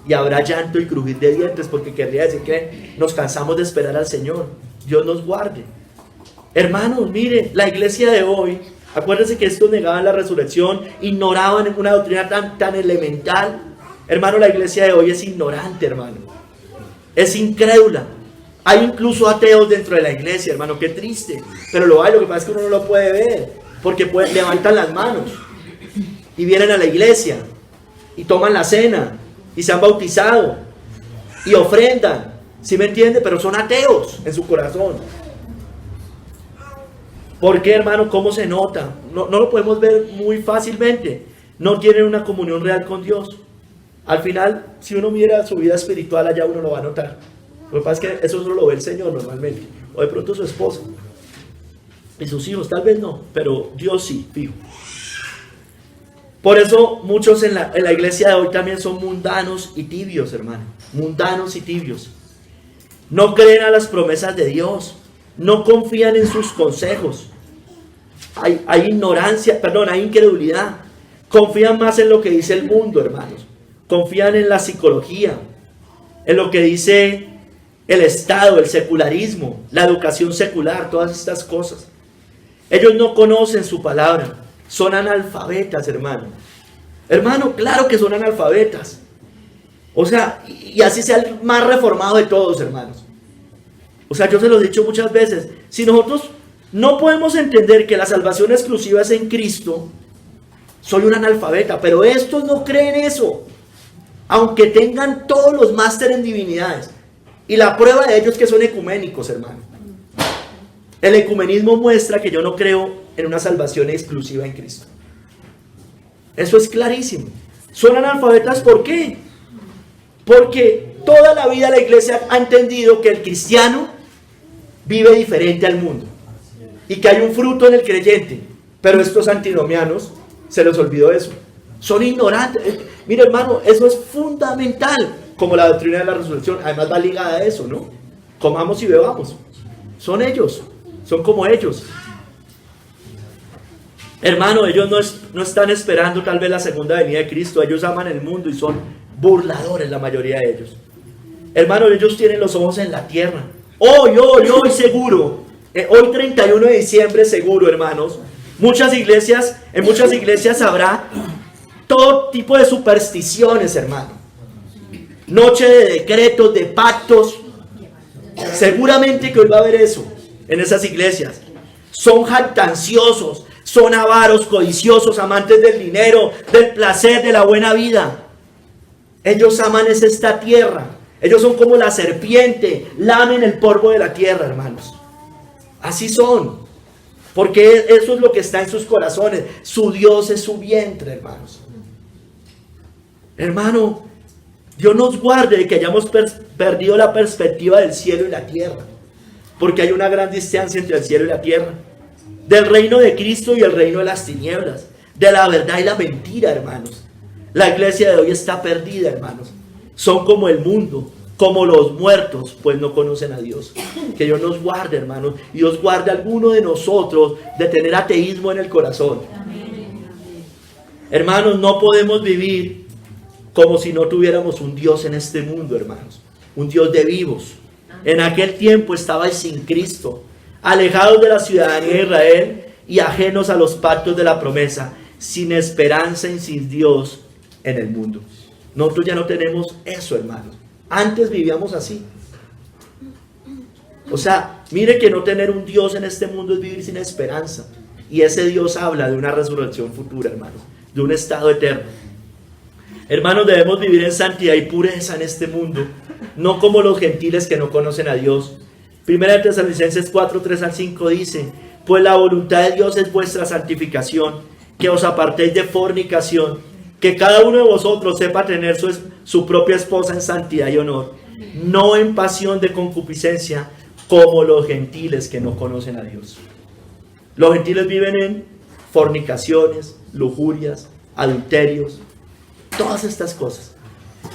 y habrá llanto y crujir de dientes, porque querría decir que nos cansamos de esperar al Señor. Dios nos guarde. Hermanos, mire, la iglesia de hoy, acuérdense que estos negaban la resurrección, ignoraban una doctrina tan elemental. Hermano, la iglesia de hoy es ignorante, hermano, es incrédula. Hay incluso ateos dentro de la iglesia, hermano, qué triste, pero lo hay. Lo que pasa es que uno no lo puede ver, porque levantan las manos y vienen a la iglesia y toman la cena y se han bautizado y ofrendan, ¿sí me entiende? Pero son ateos en su corazón. ¿Por qué, hermano? ¿Cómo se nota? No lo podemos ver muy fácilmente. No tienen una comunión real con Dios. Al final, si uno mira su vida espiritual, allá uno lo va a notar. Lo que pasa es que eso solo lo ve el Señor normalmente, o de pronto su esposa y sus hijos, tal vez no, pero Dios sí, fijo. Por eso muchos en la iglesia de hoy también son mundanos y tibios, hermano. Mundanos y tibios. No creen a las promesas de Dios. No confían en sus consejos. Hay ignorancia, hay incredulidad. Confían más en lo que dice el mundo, hermanos. Confían en la psicología, en lo que dice el Estado, el secularismo, la educación secular, todas estas cosas. Ellos no conocen su palabra. Son analfabetas, hermano. Hermano, claro que son analfabetas. O sea, y así sea el más reformado de todos, hermanos. O sea, yo se lo he dicho muchas veces. Si nosotros no podemos entender que la salvación exclusiva es en Cristo, soy un analfabeta. Pero estos no creen eso, aunque tengan todos los máster en divinidades. Y la prueba de ello es que son ecuménicos, hermano. El ecumenismo muestra que yo no creo en una salvación exclusiva en Cristo. Eso es clarísimo. Son analfabetas, ¿por qué? Porque toda la vida la iglesia ha entendido que el cristiano vive diferente al mundo y que hay un fruto en el creyente. Pero estos antinomianos se les olvidó eso. Son ignorantes. Mira, hermano, eso es fundamental, como la doctrina de la resurrección. Además va ligada a eso, ¿no? Comamos y bebamos. Son ellos, son como ellos. Hermano, ellos no están esperando tal vez la segunda venida de Cristo. Ellos aman el mundo y son burladores, la mayoría de ellos. Hermano, ellos tienen los ojos en la tierra. Hoy seguro, hoy 31 de diciembre seguro, hermanos, en muchas iglesias habrá todo tipo de supersticiones, hermano. Noche de decretos, de pactos, Seguramente que hoy va a haber eso en esas iglesias. Son jactanciosos, son avaros, codiciosos, amantes del dinero, del placer, de la buena vida. Ellos aman esta tierra. Ellos son como la serpiente, lamen el polvo de la tierra, hermanos. Así son. Porque eso es lo que está en sus corazones. Su Dios es su vientre, hermanos. Hermano, Dios nos guarde de que hayamos perdido la perspectiva del cielo y la tierra. Porque hay una gran distancia entre el cielo y la tierra. Del reino de Cristo y el reino de las tinieblas. De la verdad y la mentira, hermanos. La iglesia de hoy está perdida, hermanos. Son como el mundo, como los muertos, pues no conocen a Dios. Que Dios nos guarde, hermanos. Y Dios guarde a alguno de nosotros de tener ateísmo en el corazón. Hermanos, no podemos vivir como si no tuviéramos un Dios en este mundo, hermanos. Un Dios de vivos. En aquel tiempo estabais sin Cristo, alejados de la ciudadanía de Israel y ajenos a los pactos de la promesa, sin esperanza y sin Dios en el mundo. Nosotros ya no tenemos eso, hermanos. Antes vivíamos así. O sea, mire que no tener un Dios en este mundo es vivir sin esperanza. Y ese Dios habla de una resurrección futura, hermanos, de un estado eterno. Hermanos, debemos vivir en santidad y pureza en este mundo, no como los gentiles que no conocen a Dios. Primera de Tesalonicenses 4, 3 al 5 dice: pues la voluntad de Dios es vuestra santificación, que os apartéis de fornicación, que cada uno de vosotros sepa tener su propia esposa en santidad y honor, no en pasión de concupiscencia, como los gentiles que no conocen a Dios. Los gentiles viven en fornicaciones, lujurias, adulterios, todas estas cosas.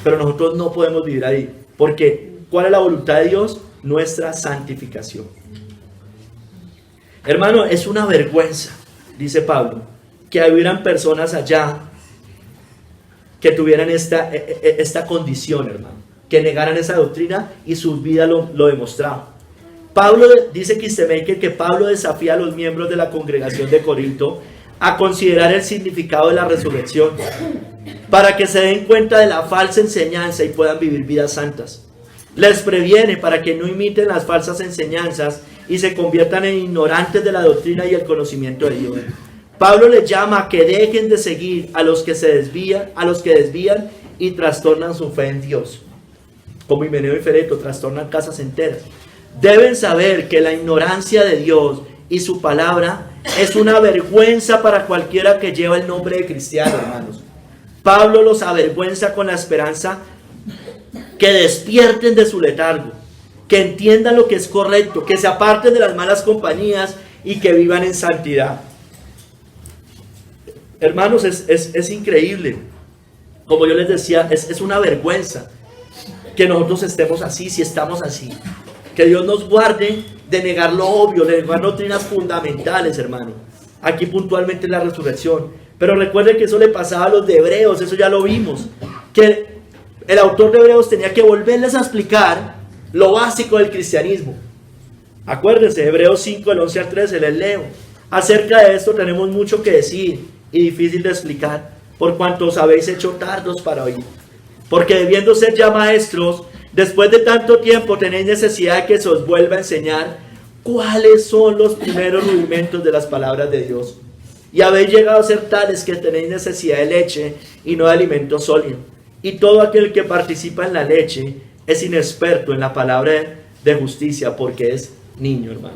Pero nosotros no podemos vivir ahí, porque ¿cuál es la voluntad de Dios? Nuestra santificación. Hermano, es una vergüenza, dice Pablo, que hubieran personas allá que tuvieran esta condición, hermano, que negaran esa doctrina y sus vidas lo demostraban. Pablo dice que Pablo desafía a los miembros de la congregación de Corinto a considerar el significado de la resurrección, para que se den cuenta de la falsa enseñanza y puedan vivir vidas santas. Les previene para que no imiten las falsas enseñanzas y se conviertan en ignorantes de la doctrina y el conocimiento de Dios. Pablo les llama a que dejen de seguir a los que se desvían, y trastornan su fe en Dios. Como Himeneo y Fileto trastornan casas enteras. Deben saber que la ignorancia de Dios y su palabra es una vergüenza para cualquiera que lleva el nombre de cristiano, hermanos. Pablo los avergüenza con la esperanza que despierten de su letargo, que entiendan lo que es correcto, que se aparten de las malas compañías y que vivan en santidad. Hermanos, es increíble. Como yo les decía, es una vergüenza que nosotros estemos así, si estamos así. Que Dios nos guarde de negar lo obvio, de negar doctrinas fundamentales, hermano. Aquí puntualmente la resurrección. Pero recuerden que eso le pasaba a los de Hebreos, eso ya lo vimos. Que el autor de Hebreos tenía que volverles a explicar lo básico del cristianismo. Acuérdense, Hebreos 5, del 11 al 13, les leo. Acerca de esto tenemos mucho que decir y difícil de explicar, por cuanto os habéis hecho tardos para oír. Porque debiendo ser ya maestros, después de tanto tiempo tenéis necesidad de que se os vuelva a enseñar cuáles son los primeros rudimentos de las palabras de Dios. Y habéis llegado a ser tales que tenéis necesidad de leche y no de alimento sólido. Y todo aquel que participa en la leche es inexperto en la palabra de justicia, porque es niño, hermano.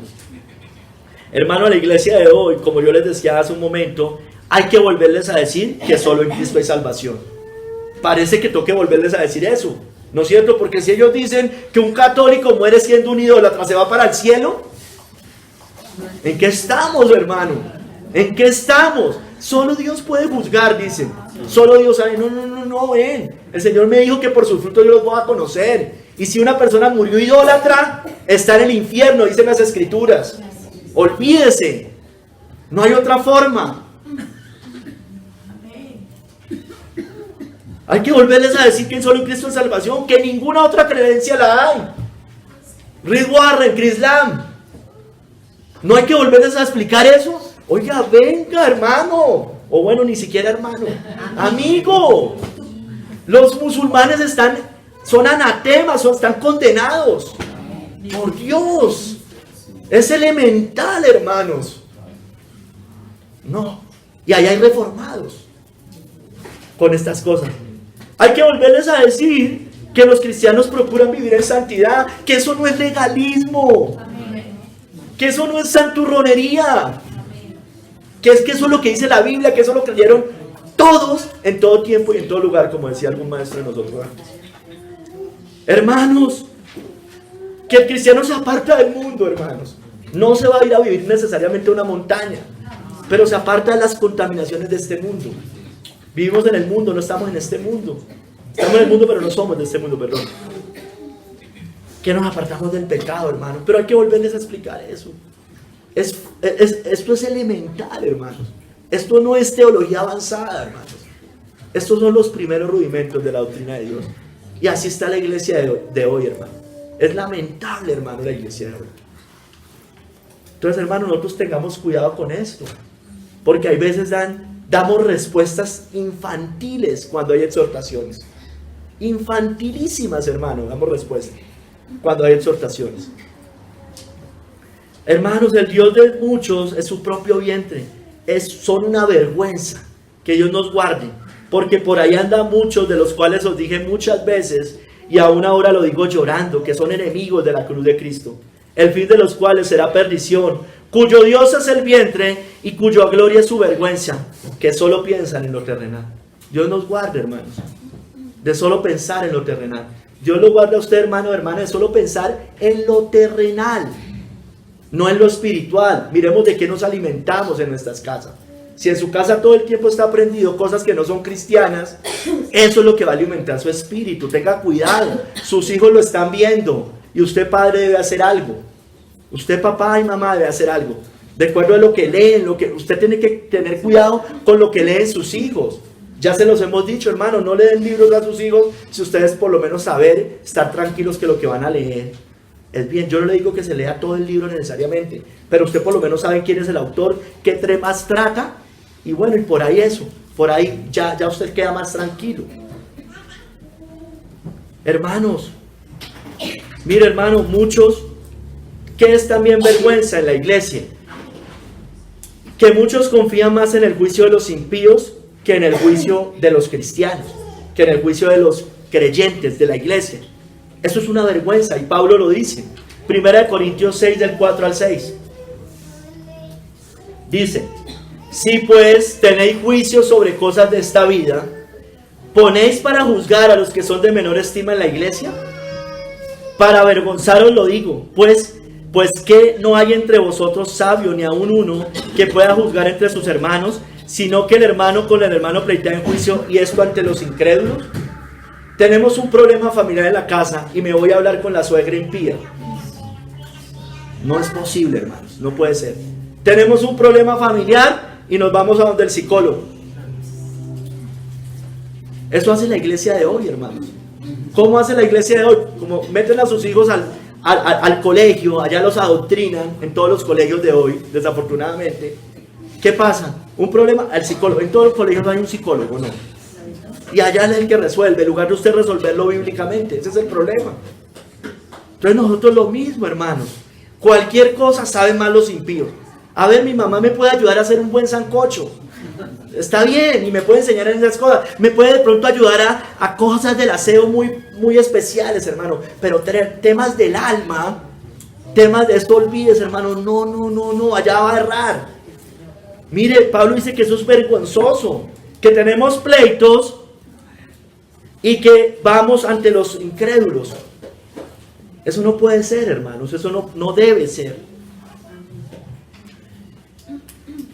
Hermano, a la iglesia de hoy, como yo les decía hace un momento, hay que volverles a decir que solo en Cristo hay salvación. Parece que toque volverles a decir eso, ¿no es cierto? Porque si ellos dicen que un católico muere siendo un idólatra, ¿se va para el cielo? ¿En qué estamos, hermano? ¿En qué estamos? Solo Dios puede juzgar, dicen. Solo Dios sabe. No, ven. El Señor me dijo que por sus frutos yo los voy a conocer. Y si una persona murió idólatra, está en el infierno, dicen las Escrituras. Olvídese. No hay otra forma. Hay que volverles a decir que solo en Cristo es salvación, que ninguna otra creencia la hay. Rick Warren, Chris Lamb. No hay que volverles a explicar eso. Oiga, venga, hermano. O bueno, ni siquiera hermano. Amigo. Los musulmanes son anatemas, están condenados. Por Dios. Es elemental, hermanos. No. Y ahí hay reformados con estas cosas. Hay que volverles a decir que los cristianos procuran vivir en santidad, que eso no es legalismo, que eso no es santurronería, que eso es lo que dice la Biblia, que eso lo creyeron todos en todo tiempo y en todo lugar, como decía algún maestro de nosotros antes. Hermanos, que el cristiano se aparta del mundo, hermanos. No se va a ir a vivir necesariamente a una montaña, pero se aparta de las contaminaciones de este mundo. Vivimos en el mundo, no estamos en este mundo. Estamos en el mundo, pero no somos de este mundo, perdón. Que nos apartamos del pecado, hermanos. Pero hay que volverles a explicar eso. Esto es elemental, hermanos. Esto no es teología avanzada, hermanos. Estos son los primeros rudimentos de la doctrina de Dios. Y así está la iglesia de hoy, hermano. Es lamentable, hermano, la iglesia de hoy. Entonces, hermanos, nosotros tengamos cuidado con esto. Porque hay veces damos respuestas infantiles cuando hay exhortaciones. Infantilísimas, hermano, damos respuestas cuando hay exhortaciones. Hermanos, el Dios de muchos es su propio vientre. Son una vergüenza. Que Dios nos guarde. Porque por ahí andan muchos, de los cuales os dije muchas veces, y aún ahora lo digo llorando, que son enemigos de la cruz de Cristo, el fin de los cuales será perdición, cuyo Dios es el vientre y cuya gloria es su vergüenza, que solo piensan en lo terrenal. Dios nos guarde, hermanos, de solo pensar en lo terrenal. Dios lo guarda a usted, hermano, hermana, de solo pensar en lo terrenal, no en lo espiritual. Miremos de qué nos alimentamos en nuestras casas. Si en su casa todo el tiempo está aprendido cosas que no son cristianas, eso es lo que va a alimentar su espíritu. Tenga cuidado, sus hijos lo están viendo y usted, padre, debe hacer algo. Usted, papá y mamá, debe hacer algo. De acuerdo a lo que leen, usted tiene que tener cuidado con lo que leen sus hijos. Ya se los hemos dicho, hermano, no le den libros a sus hijos si ustedes por lo menos saber, estar tranquilos que lo que van a leer es bien. Yo no le digo que se lea todo el libro necesariamente, pero usted por lo menos sabe quién es el autor, qué temas trata, y bueno, y por ahí eso, por ahí ya usted queda más tranquilo. Hermanos, mire, hermano, muchos, que es también vergüenza en la iglesia, que muchos confían más en el juicio de los impíos que en el juicio de los cristianos, que en el juicio de los creyentes de la iglesia. Eso es una vergüenza, y Pablo lo dice. 1 Corintios 6, del 4 al 6. Dice: si pues tenéis juicio sobre cosas de esta vida, ¿ponéis para juzgar a los que son de menor estima en la iglesia? Para avergonzaros lo digo, pues que no hay entre vosotros sabio ni aun uno que pueda juzgar entre sus hermanos, sino que el hermano con el hermano pleitea en juicio, y esto ante los incrédulos. Tenemos un problema familiar en la casa y me voy a hablar con la suegra impía. No es posible, hermanos, no puede ser. Tenemos un problema familiar y nos vamos a donde el psicólogo. Eso hace la iglesia de hoy, hermanos. ¿Cómo hace la iglesia de hoy? Como meten a sus hijos al colegio, allá los adoctrinan en todos los colegios de hoy, desafortunadamente. ¿Qué pasa? Un problema, al psicólogo. En todos los colegios no hay un psicólogo, ¿no? Y allá es el que resuelve, en lugar de usted resolverlo bíblicamente. Ese es el problema. Entonces nosotros lo mismo, hermanos. Cualquier cosa saben más los impíos. A ver, mi mamá me puede ayudar a hacer un buen sancocho. Está bien, y me puede enseñar en esas cosas. Me puede de pronto ayudar a cosas del aseo muy especiales, hermano. Pero temas del alma, temas de esto, olvides, hermano. No, allá va a errar. Mire, Pablo dice que eso es vergonzoso. Que tenemos pleitos y que vamos ante los incrédulos. Eso no puede ser, hermanos. Eso no debe ser.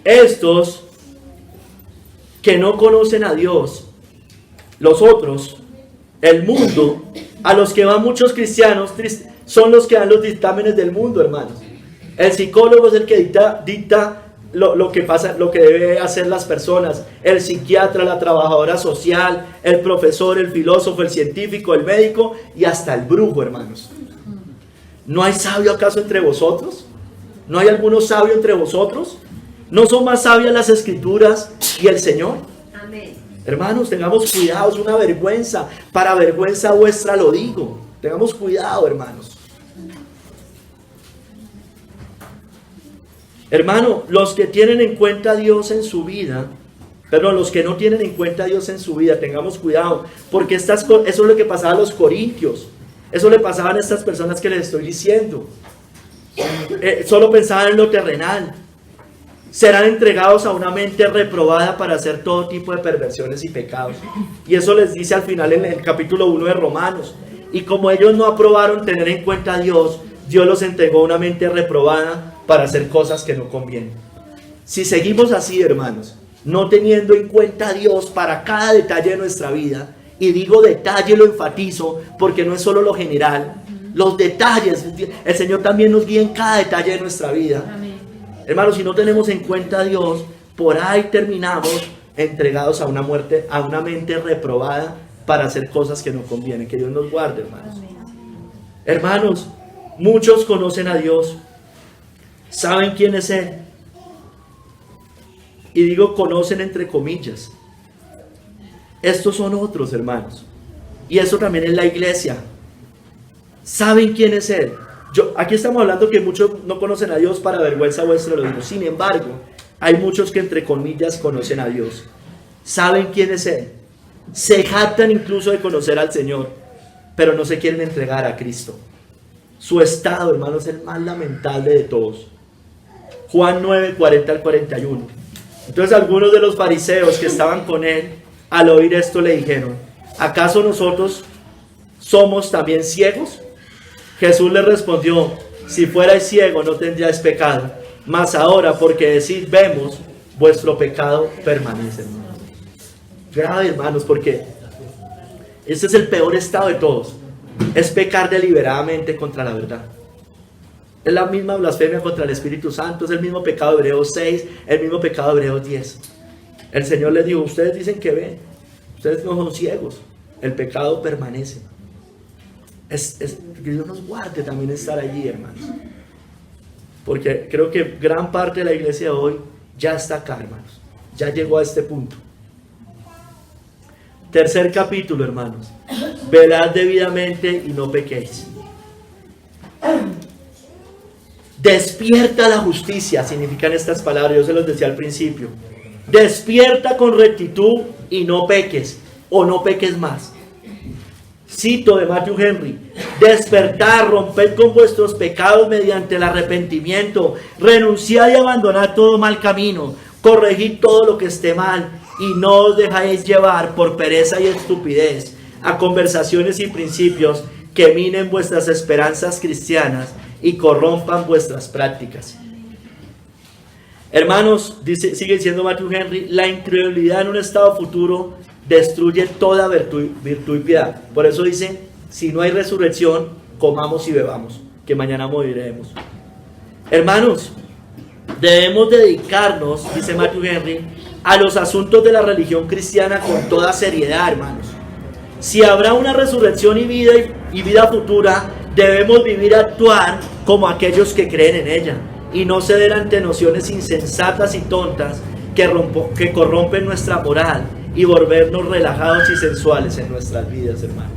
Estos que no conocen a Dios, los otros, el mundo, a los que van muchos cristianos, son los que dan los dictámenes del mundo, hermanos. El psicólogo es el que dicta lo que pasa, lo que debe hacer las personas. El psiquiatra, la trabajadora social, el profesor, el filósofo, el científico, el médico y hasta el brujo, hermanos. ¿No hay sabio acaso entre vosotros? ¿No hay alguno sabio entre vosotros? ¿No son más sabias las escrituras y el Señor? Amén. Hermanos, tengamos cuidado, es una vergüenza. Para vergüenza vuestra lo digo. Tengamos cuidado, hermanos. Hermano, los que tienen en cuenta a Dios en su vida, pero los que no tienen en cuenta a Dios en su vida, tengamos cuidado, porque eso es lo que pasaba a los corintios, eso le pasaban a estas personas que les estoy diciendo. Solo pensaban en lo terrenal. Serán entregados a una mente reprobada para hacer todo tipo de perversiones y pecados. Y eso les dice al final en el capítulo 1 de Romanos. Y como ellos no aprobaron tener en cuenta a Dios, Dios los entregó a una mente reprobada para hacer cosas que no convienen. Si seguimos así, hermanos, no teniendo en cuenta a Dios para cada detalle de nuestra vida, y digo detalle, lo enfatizo, porque no es solo lo general, los detalles, el Señor también nos guía en cada detalle de nuestra vida. Amén. Hermanos, si no tenemos en cuenta a Dios, por ahí terminamos entregados a una mente reprobada para hacer cosas que no convienen. Que Dios nos guarde, hermanos. Amén. Hermanos, muchos conocen a Dios, saben quién es Él, y digo conocen entre comillas. Estos son otros, hermanos, y eso también es la iglesia. Saben quién es Él. Aquí estamos hablando que muchos no conocen a Dios, para vergüenza vuestra lo digo. Sin embargo, hay muchos que entre comillas conocen a Dios. Saben quién es Él. Se jactan incluso de conocer al Señor, pero no se quieren entregar a Cristo. Su estado, hermanos, es el más lamentable de todos. Juan 9, 40 al 41. Entonces algunos de los fariseos que estaban con Él, al oír esto le dijeron: ¿acaso nosotros somos también ciegos? Jesús les respondió: si fuerais ciegos no tendríais pecado, mas ahora porque decís vemos, vuestro pecado permanece. Grave, hermanos, porque este es el peor estado de todos. Es pecar deliberadamente contra la verdad. Es la misma blasfemia contra el Espíritu Santo, es el mismo pecado de Hebreos 6, el mismo pecado de Hebreos 10. El Señor les dijo: ustedes dicen que ven, ustedes no son ciegos, el pecado permanece. Que Dios nos guarde también estar allí, hermanos, porque creo que gran parte de la iglesia de hoy ya está acá, hermanos, ya llegó a este punto. Tercer capítulo, hermanos: velad debidamente y no pequéis. Despierta la justicia, significan estas palabras, yo se los decía al principio. Despierta con rectitud y no peques, o no peques más. Cito de Matthew Henry: despertad, romped con vuestros pecados mediante el arrepentimiento, renunciad y abandonad todo mal camino, corregid todo lo que esté mal, y no os dejáis llevar por pereza y estupidez a conversaciones y principios que minen vuestras esperanzas cristianas y corrompan vuestras prácticas. Hermanos, sigue diciendo Matthew Henry, la incredulidad en un estado futuro destruye toda virtud y piedad. Por eso dice: si no hay resurrección, comamos y bebamos, que mañana moriremos. Hermanos, debemos dedicarnos, dice Matthew Henry, a los asuntos de la religión cristiana con toda seriedad, hermanos. Si habrá una resurrección y vida futura, debemos vivir y actuar como aquellos que creen en ella, y no ceder ante nociones insensatas y tontas que corrompen nuestra moral y volvernos relajados y sensuales en nuestras vidas, hermanos.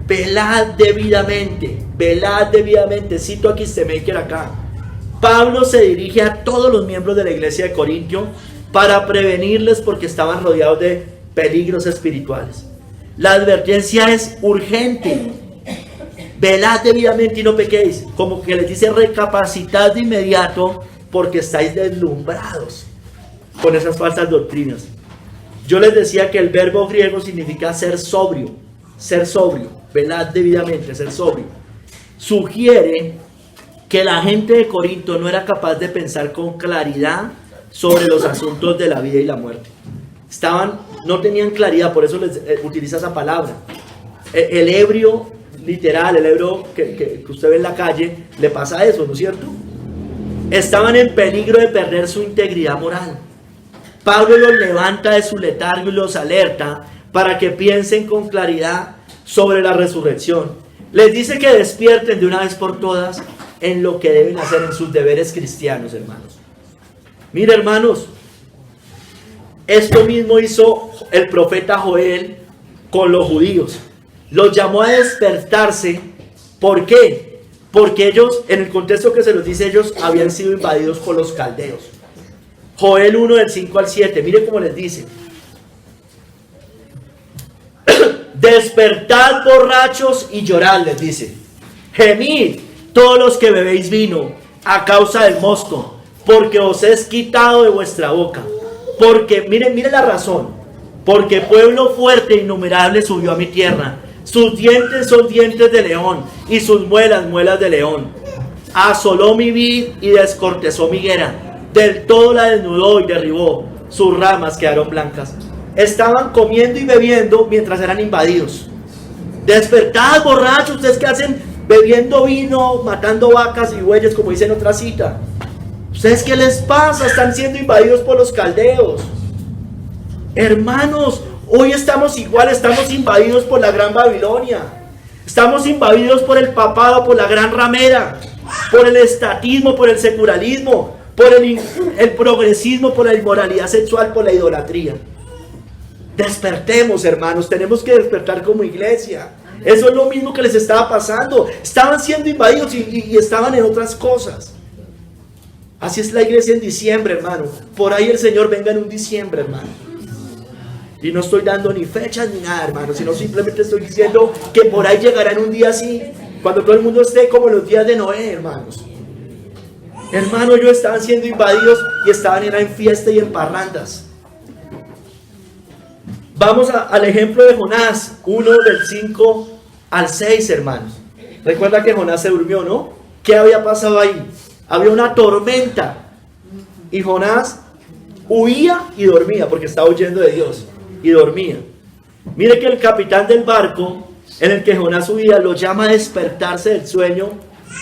Velad debidamente. Cito aquí Stemaker acá. Pablo se dirige a todos los miembros de la iglesia de Corintio para prevenirles, porque estaban rodeados de peligros espirituales. La advertencia es urgente. Velad debidamente y no pequéis. Como que les dice: recapacitad de inmediato, porque estáis deslumbrados con esas falsas doctrinas. Yo les decía que el verbo griego significa ser sobrio. Velad debidamente, ser sobrio. Sugiere que la gente de Corinto no era capaz de pensar con claridad sobre los asuntos de la vida y la muerte. No tenían claridad, por eso les utiliza esa palabra. El ebrio literal, el ebrio que usted ve en la calle, le pasa eso, ¿no es cierto? Estaban en peligro de perder su integridad moral. Pablo los levanta de su letargo y los alerta para que piensen con claridad sobre la resurrección. Les dice que despierten de una vez por todas en lo que deben hacer, en sus deberes cristianos, hermanos. Mire, hermanos, esto mismo hizo el profeta Joel con los judíos. Los llamó a despertarse. ¿Por qué? Porque ellos, en el contexto que se los dice, ellos habían sido invadidos por los caldeos. Joel 1 del 5 al 7, mire cómo les dice. Despertad borrachos y llorad, les dice. Gemid todos los que bebéis vino a causa del mosto, porque os es quitado de vuestra boca. Porque, mire la razón. Porque pueblo fuerte e innumerable subió a mi tierra. Sus dientes son dientes de león y sus muelas, muelas de león. Asoló mi vid y descortezó mi higuera. Del todo la desnudó y derribó. Sus ramas quedaron blancas. Estaban comiendo y bebiendo mientras eran invadidos. Despertad, borrachos, ustedes que hacen bebiendo vino, matando vacas y bueyes, como dice en otra cita. ¿Ustedes qué les pasa? Están siendo invadidos por los caldeos. Hermanos, hoy estamos igual, estamos invadidos por la gran Babilonia. Estamos invadidos por el papado, por la gran ramera, por el estatismo, por el secularismo, por el progresismo, por la inmoralidad sexual, por la idolatría. Despertemos, hermanos, tenemos que despertar como iglesia. Eso es lo mismo que les estaba pasando. Estaban siendo invadidos y estaban en otras cosas. Así es la iglesia en diciembre, hermano. Por ahí el Señor venga en un diciembre, hermano. Y no estoy dando ni fechas ni nada, hermano, sino simplemente estoy diciendo que por ahí llegará en un día así, cuando todo el mundo esté como en los días de Noé, hermanos. Hermano, ellos estaban siendo invadidos y estaban en fiesta y en parrandas. Vamos al ejemplo de Jonás, 1 del 5 al 6, hermanos. Recuerda que Jonás se durmió, ¿no? ¿Qué había pasado ahí? Había una tormenta y Jonás huía y dormía porque estaba huyendo de Dios y dormía. Mire que el capitán del barco en el que Jonás huía lo llama a despertarse del sueño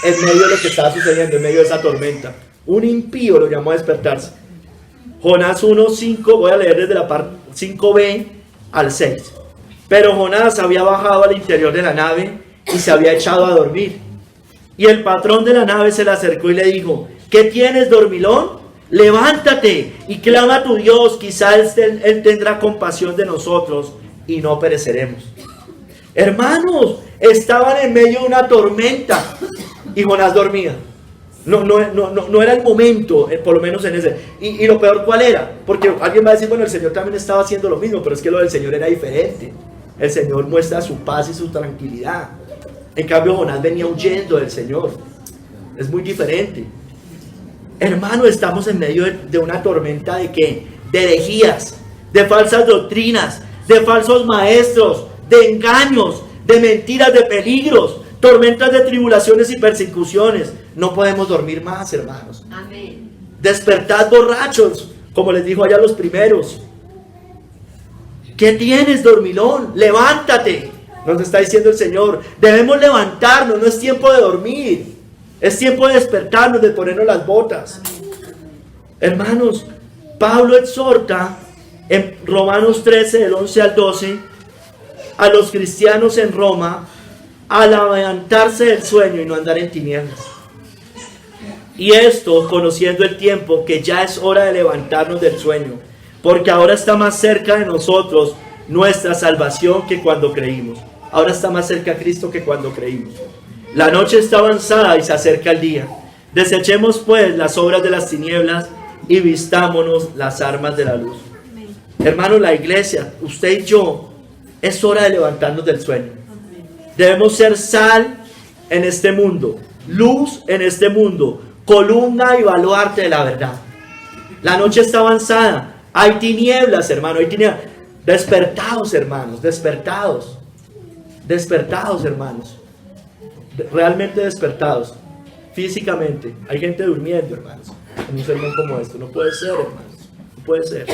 en medio de lo que estaba sucediendo, en medio de esa tormenta. Un impío lo llamó a despertarse. Jonás 1:5, voy a leer desde la parte 5b al 6. Pero Jonás había bajado al interior de la nave y se había echado a dormir. Y el patrón de la nave se le acercó y le dijo: ¿qué tienes, dormilón? Levántate y clama a tu Dios, quizás él tendrá compasión de nosotros y no pereceremos. Hermanos, estaban en medio de una tormenta y Jonás dormía. No era el momento, por lo menos en ese. Y lo peor, ¿cuál era? Porque alguien va a decir, bueno, el Señor también estaba haciendo lo mismo, pero es que lo del Señor era diferente. El Señor muestra su paz y su tranquilidad. En cambio, Jonás venía huyendo del Señor. Es muy diferente. Hermano, estamos en medio de una tormenta ¿de qué? De herejías, de falsas doctrinas, de falsos maestros, de engaños, de mentiras, de peligros, tormentas de tribulaciones y persecuciones. No podemos dormir más, hermanos. Amén. Despertad, borrachos, como les dijo allá los primeros. ¿Qué tienes, dormilón? Levántate, nos está diciendo el Señor. Debemos levantarnos, no es tiempo de dormir. Es tiempo de despertarnos, de ponernos las botas. Hermanos, Pablo exhorta en Romanos 13, del 11 al 12, a los cristianos en Roma a levantarse del sueño y no andar en tinieblas. Y esto conociendo el tiempo, que ya es hora de levantarnos del sueño, porque ahora está más cerca de nosotros nuestra salvación que cuando creímos. Ahora está más cerca Cristo que cuando creímos. La noche está avanzada y se acerca el día. Desechemos pues las obras de las tinieblas y vistámonos las armas de la luz. Hermanos, la iglesia, usted y yo, es hora de levantarnos del sueño. Debemos ser sal en este mundo, luz en este mundo, columna y baluarte de la verdad. La noche está avanzada, hay tinieblas, hermano, hay tinieblas. Despertados, hermanos, despertados. Despertados, hermanos. Realmente despertados. Físicamente. Hay gente durmiendo, hermanos, en un sermón como esto. No puede ser, hermanos. No puede ser.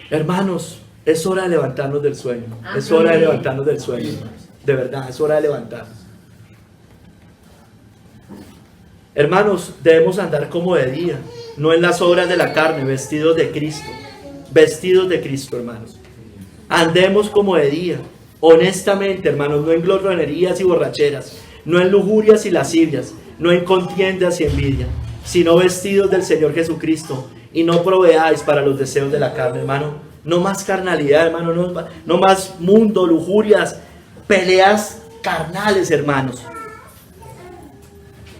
Hermanos, es hora de levantarnos del sueño. Es hora de levantarnos del sueño, hermanos. De verdad, es hora de levantarnos. Hermanos, debemos andar como de día, no en las obras de la carne, vestidos de Cristo. Vestidos de Cristo, hermanos. Andemos como de día, honestamente, hermanos, no en glotonerías y borracheras, no en lujurias y lascivias, no en contiendas y envidia, sino vestidos del Señor Jesucristo, y no proveáis para los deseos de la carne, hermano. No más carnalidad, hermano, no más mundo, lujurias, peleas carnales, hermanos.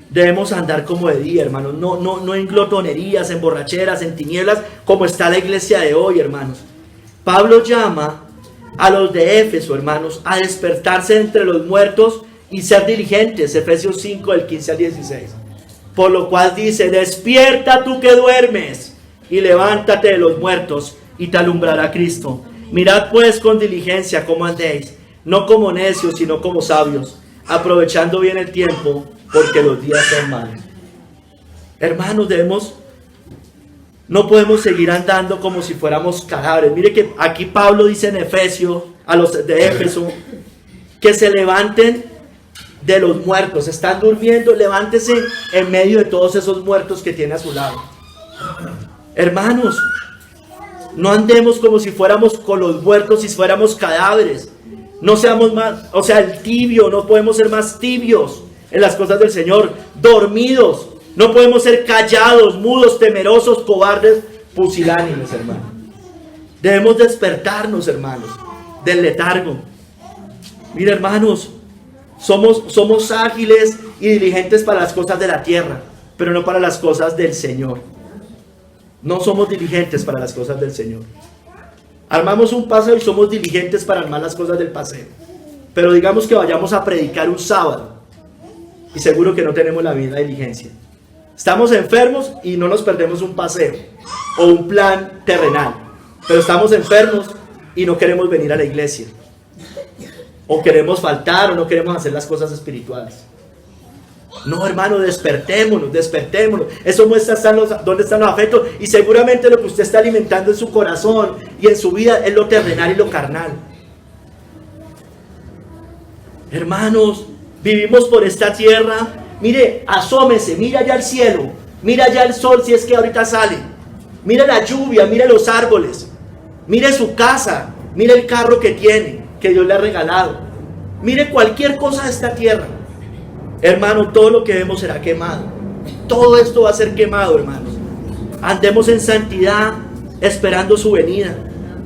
Debemos andar como de día, hermanos, no en glotonerías, en borracheras, en tinieblas, como está la iglesia de hoy, hermanos. Pablo llama a los de Éfeso, hermanos, a despertarse entre los muertos y ser diligentes. Efesios 5, del 15 al 16. Por lo cual dice: despierta tú que duermes, y levántate de los muertos, y te alumbrará Cristo. Mirad pues con diligencia cómo andéis, no como necios, sino como sabios, aprovechando bien el tiempo, porque los días son malos. Hermanos, no podemos seguir andando como si fuéramos cadáveres. Mire que aquí Pablo dice en Efesios, a los de Éfeso, que se levanten de los muertos. Están durmiendo, levántese en medio de todos esos muertos que tiene a su lado. Hermanos, no andemos como si fuéramos con los muertos, si fuéramos cadáveres. No seamos más, el tibio, no podemos ser más tibios en las cosas del Señor, dormidos. No podemos ser callados, mudos, temerosos, cobardes, pusilánimes, hermanos. Debemos despertarnos, hermanos, del letargo. Mira, hermanos, somos ágiles y diligentes para las cosas de la tierra, pero no para las cosas del Señor. No somos diligentes para las cosas del Señor. Armamos un paseo y somos diligentes para armar las cosas del paseo. Pero digamos que vayamos a predicar un sábado y seguro que no tenemos la misma diligencia. Estamos enfermos y no nos perdemos un paseo o un plan terrenal, pero estamos enfermos y no queremos venir a la iglesia, o queremos faltar, o no queremos hacer las cosas espirituales. No, hermano, despertémonos. Eso muestra dónde están los afectos, y seguramente lo que usted está alimentando en su corazón y en su vida es lo terrenal y lo carnal. Hermanos, vivimos por esta tierra. Mire, asómese, mira allá el cielo, mira allá el sol si es que ahorita sale. Mire la lluvia, mire los árboles, mire su casa, mire el carro que tiene, que Dios le ha regalado. Mire cualquier cosa de esta tierra. Hermano, todo lo que vemos será quemado. Todo esto va a ser quemado, hermanos. Andemos en santidad, esperando su venida.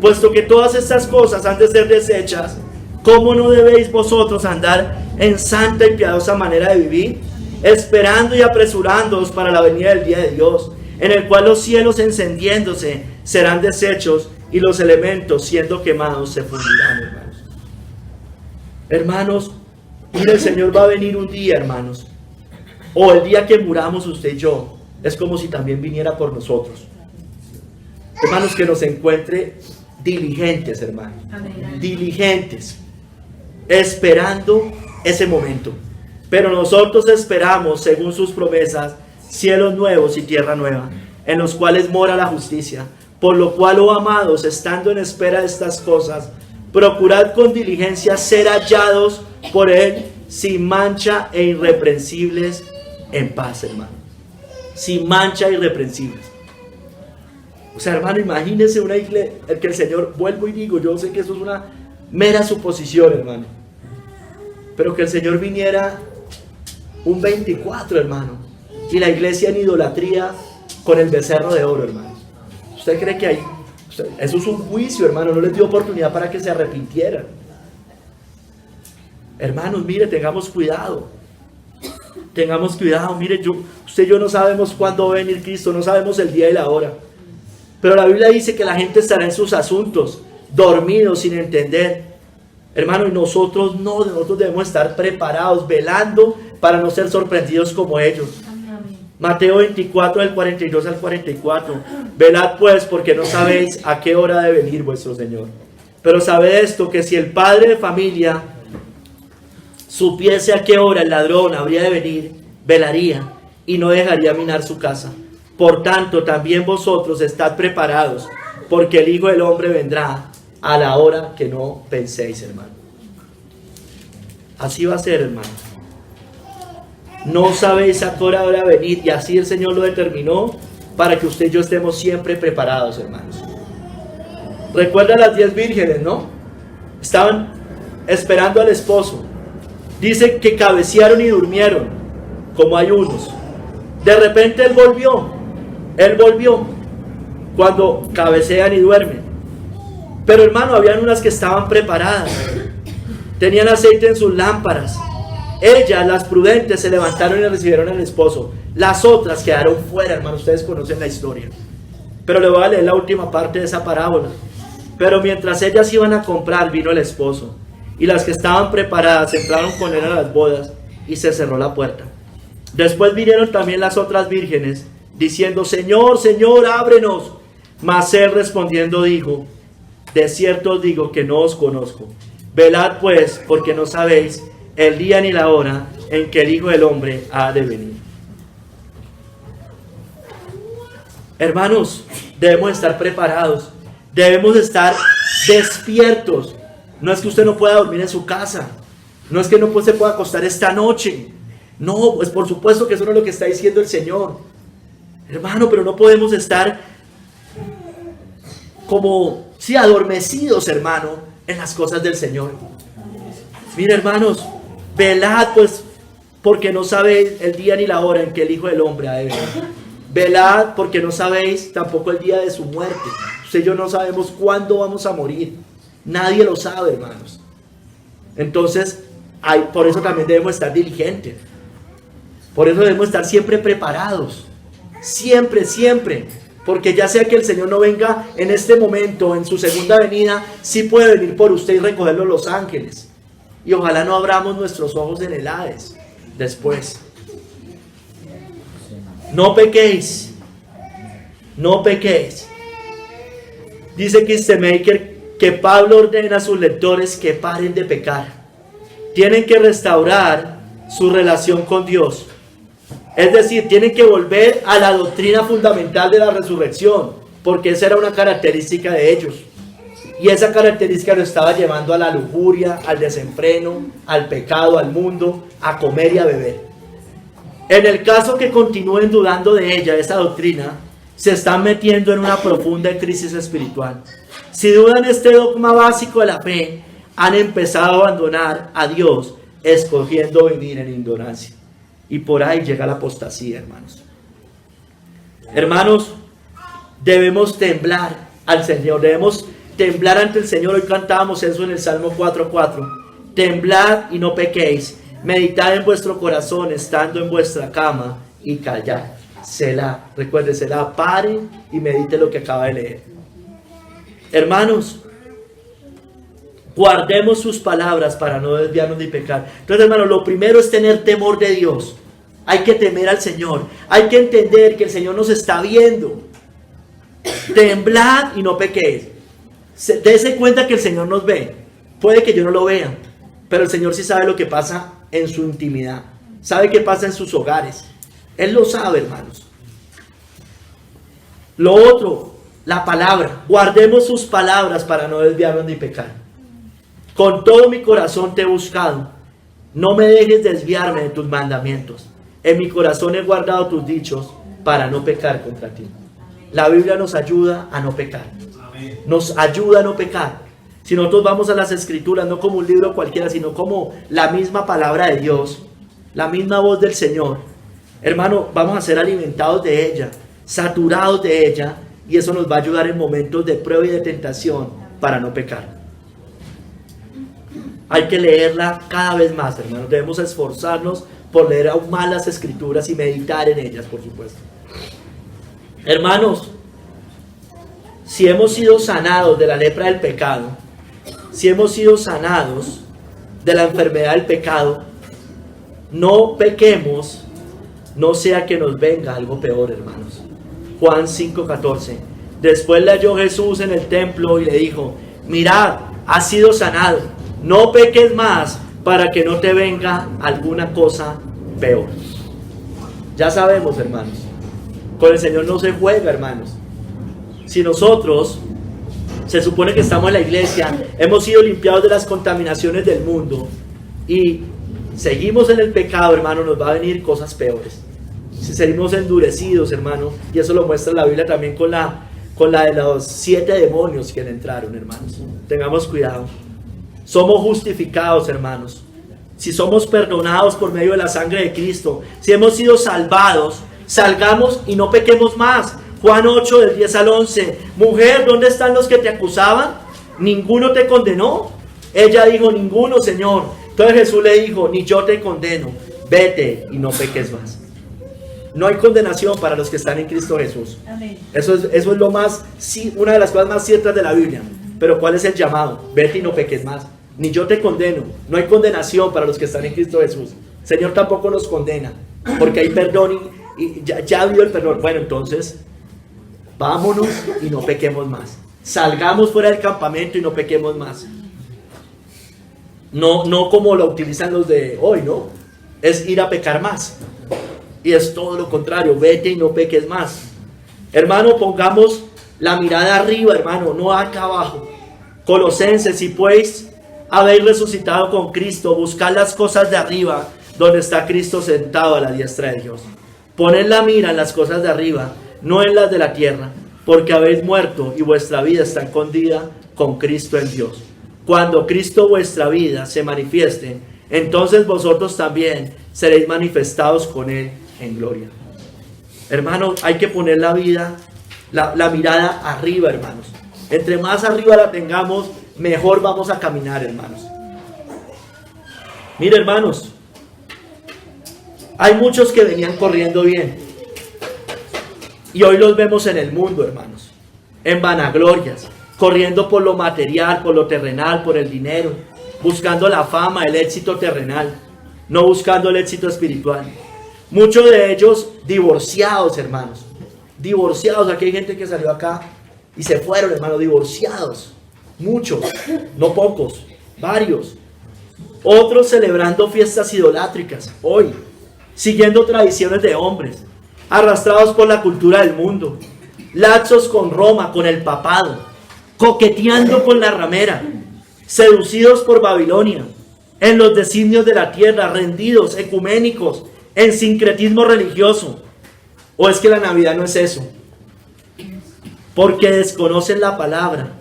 Puesto que todas estas cosas han de ser desechas, ¿cómo no debéis vosotros andar en santa y piadosa manera de vivir? Esperando y apresurándoos para la venida del día de Dios, en el cual los cielos encendiéndose serán deshechos, y los elementos siendo quemados se fundirán, hermanos. Hermanos, mire, el Señor va a venir un día, hermanos, o el día que muramos usted y yo, es como si también viniera por nosotros. Hermanos, que nos encuentre diligentes, hermanos, diligentes, esperando ese momento. Pero nosotros esperamos, según sus promesas, cielos nuevos y tierra nueva, en los cuales mora la justicia. Por lo cual, oh amados, estando en espera de estas cosas, procurad con diligencia ser hallados por Él sin mancha e irreprensibles en paz, hermano. Sin mancha e irreprensibles. O sea, hermano, imagínense una iglesia, que el Señor, vuelvo y digo, yo sé que eso es una mera suposición, hermano, pero que el Señor viniera un 24, hermano, y la iglesia en idolatría con el becerro de oro, hermano. ¿Usted cree que eso es un juicio, hermano? No les dio oportunidad para que se arrepintieran. Hermanos, mire, tengamos cuidado. Mire, usted y yo no sabemos cuándo va a venir Cristo, no sabemos el día y la hora. Pero la Biblia dice que la gente estará en sus asuntos, dormidos, sin entender. Hermano, y nosotros debemos estar preparados, velando para no ser sorprendidos como ellos. Mateo 24, del 42 al 44. Velad pues, porque no sabéis a qué hora ha de venir vuestro Señor. Pero sabed esto, que si el padre de familia supiese a qué hora el ladrón habría de venir, velaría y no dejaría minar su casa. Por tanto, también vosotros estad preparados, porque el Hijo del Hombre vendrá a la hora que no penséis, hermano. Así va a ser, hermano. No sabéis a qué hora habrá de venir, y así el Señor lo determinó para que usted y yo estemos siempre preparados, hermanos. Recuerda las 10 vírgenes, ¿no? Estaban esperando al esposo. Dice que cabecearon y durmieron, como hay unos. De repente Él volvió cuando cabecean y duermen. Pero hermano, habían unas que estaban preparadas. tenían aceite en sus lámparas. Ellas, las prudentes, se levantaron y recibieron al esposo. Las otras quedaron fuera, hermano. Ustedes conocen la historia. Pero le voy a leer la última parte de esa parábola. Pero mientras ellas iban a comprar, vino el esposo. Y las que estaban preparadas entraron con él a las bodas y se cerró la puerta. Después vinieron también las otras vírgenes, diciendo: Señor, Señor, ábrenos. Mas él respondiendo dijo: de cierto os digo que no os conozco. Velad pues, porque no sabéis el día ni la hora en que el Hijo del Hombre ha de venir. Hermanos, debemos estar preparados, debemos estar despiertos. No es que usted no pueda dormir en su casa, no es que no se pueda acostar esta noche. No, pues por supuesto que eso no es lo que está diciendo el Señor, hermano, pero no podemos estar como, sí, adormecidos, hermano, en las cosas del Señor. Mira, hermanos, velad pues, porque no sabéis el día ni la hora en que el Hijo del Hombre ha de venir. Velad porque no sabéis tampoco el día de su muerte. Usted y yo no sabemos cuándo vamos a morir. Nadie lo sabe, hermanos. Entonces, por eso también debemos estar diligentes. Por eso debemos estar siempre preparados. Siempre, siempre. Porque ya sea que el Señor no venga en este momento, en su segunda venida, sí puede venir por usted y recogerlo los ángeles. Y ojalá no abramos nuestros ojos en el Hades después. No pequéis. No pequéis. Dice Kistemaker que Pablo ordena a sus lectores que paren de pecar. Tienen que restaurar su relación con Dios. Es decir, tienen que volver a la doctrina fundamental de la resurrección, porque esa era una característica de ellos. Y esa característica lo estaba llevando a la lujuria, al desenfreno, al pecado, al mundo, a comer y a beber. En el caso que continúen dudando de ella, de esa doctrina, se están metiendo en una profunda crisis espiritual. Si dudan este dogma básico de la fe, han empezado a abandonar a Dios, escogiendo vivir en ignorancia. Y por ahí llega la apostasía, hermanos. Hermanos, debemos temblar al Señor, debemos temblar ante el Señor. Hoy cantábamos eso en el Salmo 4:4. Temblad y no pequéis, meditad en vuestro corazón estando en vuestra cama y callad. Selah, recuerde, Selah, pare y medite lo que acaba de leer. Hermanos, guardemos sus palabras para no desviarnos ni pecar. Entonces, hermanos, lo primero es tener temor de Dios. Hay que temer al Señor. Hay que entender que el Señor nos está viendo. Temblad y no pequéis. Dese cuenta que el Señor nos ve. Puede que yo no lo vea, pero el Señor sí sabe lo que pasa en su intimidad. Sabe qué pasa en sus hogares. Él lo sabe, hermanos. Lo otro, la palabra. Guardemos sus palabras para no desviarnos ni pecar. Con todo mi corazón te he buscado. No me dejes desviarme de tus mandamientos. En mi corazón he guardado tus dichos para no pecar contra ti. La Biblia nos ayuda a no pecar. Nos ayuda a no pecar. Si nosotros vamos a las Escrituras, no como un libro cualquiera, sino como la misma palabra de Dios, la misma voz del Señor, hermano, vamos a ser alimentados de ella, saturados de ella, y eso nos va a ayudar en momentos de prueba y de tentación para no pecar. Hay que leerla cada vez más, hermanos. Debemos esforzarnos por leer aún más las Escrituras y meditar en ellas, por supuesto. Hermanos, si hemos sido sanados de la lepra del pecado, si hemos sido sanados de la enfermedad del pecado, no pequemos, no sea que nos venga algo peor, hermanos. Juan 5:14. Después le halló Jesús en el templo y le dijo: mirad, has sido sanado, no peques más para que no te venga alguna cosa peor. Ya sabemos, hermanos, con el Señor no se juega, hermanos. Si nosotros, se supone que estamos en la iglesia, hemos sido limpiados de las contaminaciones del mundo y seguimos en el pecado, hermano, nos va a venir cosas peores. Si seguimos endurecidos, hermano, y eso lo muestra la Biblia también con la de los 7 demonios que le entraron, hermanos. Tengamos cuidado. Somos justificados, hermanos. Si somos perdonados por medio de la sangre de Cristo, si hemos sido salvados, salgamos y no pequemos más. Juan 8, del 10 al 11. Mujer, ¿dónde están los que te acusaban? ¿Ninguno te condenó? Ella dijo, ninguno, Señor. Entonces Jesús le dijo, ni yo te condeno, vete y no peques más. No hay condenación para los que están en Cristo Jesús. Amén. Eso es lo más, sí, una de las cosas más ciertas de la Biblia. Pero ¿cuál es el llamado? Vete y no peques más. Ni yo te condeno. No hay condenación para los que están en Cristo Jesús. El Señor tampoco nos condena, porque hay perdón y ya ha habido el perdón. Bueno, entonces, vámonos y no pequemos más. Salgamos fuera del campamento y no pequemos más. No como lo utilizan los de hoy, ¿no? Es ir a pecar más. Y es todo lo contrario, vete y no peques más. Hermano, pongamos la mirada arriba, hermano, no acá abajo. Colosenses, si pues habéis resucitado con Cristo, buscad las cosas de arriba, donde está Cristo sentado a la diestra de Dios. Poned la mira en las cosas de arriba, no en las de la tierra, porque habéis muerto y vuestra vida está escondida con Cristo en Dios. Cuando Cristo vuestra vida se manifieste, entonces vosotros también seréis manifestados con Él en gloria. Hermanos, hay que poner la vida, la mirada arriba, hermanos. Entre más arriba la tengamos, mejor vamos a caminar, hermanos. Mire, hermanos, hay muchos que venían corriendo bien y hoy los vemos en el mundo, hermanos, en vanaglorias, corriendo por lo material, por lo terrenal, por el dinero, buscando la fama, el éxito terrenal, no buscando el éxito espiritual. Muchos de ellos divorciados, hermanos, divorciados. Aquí hay gente que salió acá y se fueron, hermanos, divorciados. Muchos, no pocos, varios. Otros celebrando fiestas idolátricas hoy, siguiendo tradiciones de hombres, arrastrados por la cultura del mundo, laxos con Roma, con el papado, coqueteando con la ramera, seducidos por Babilonia, en los designios de la tierra, rendidos, ecuménicos, en sincretismo religioso. ¿O es que la Navidad no es eso? Porque desconocen la palabra,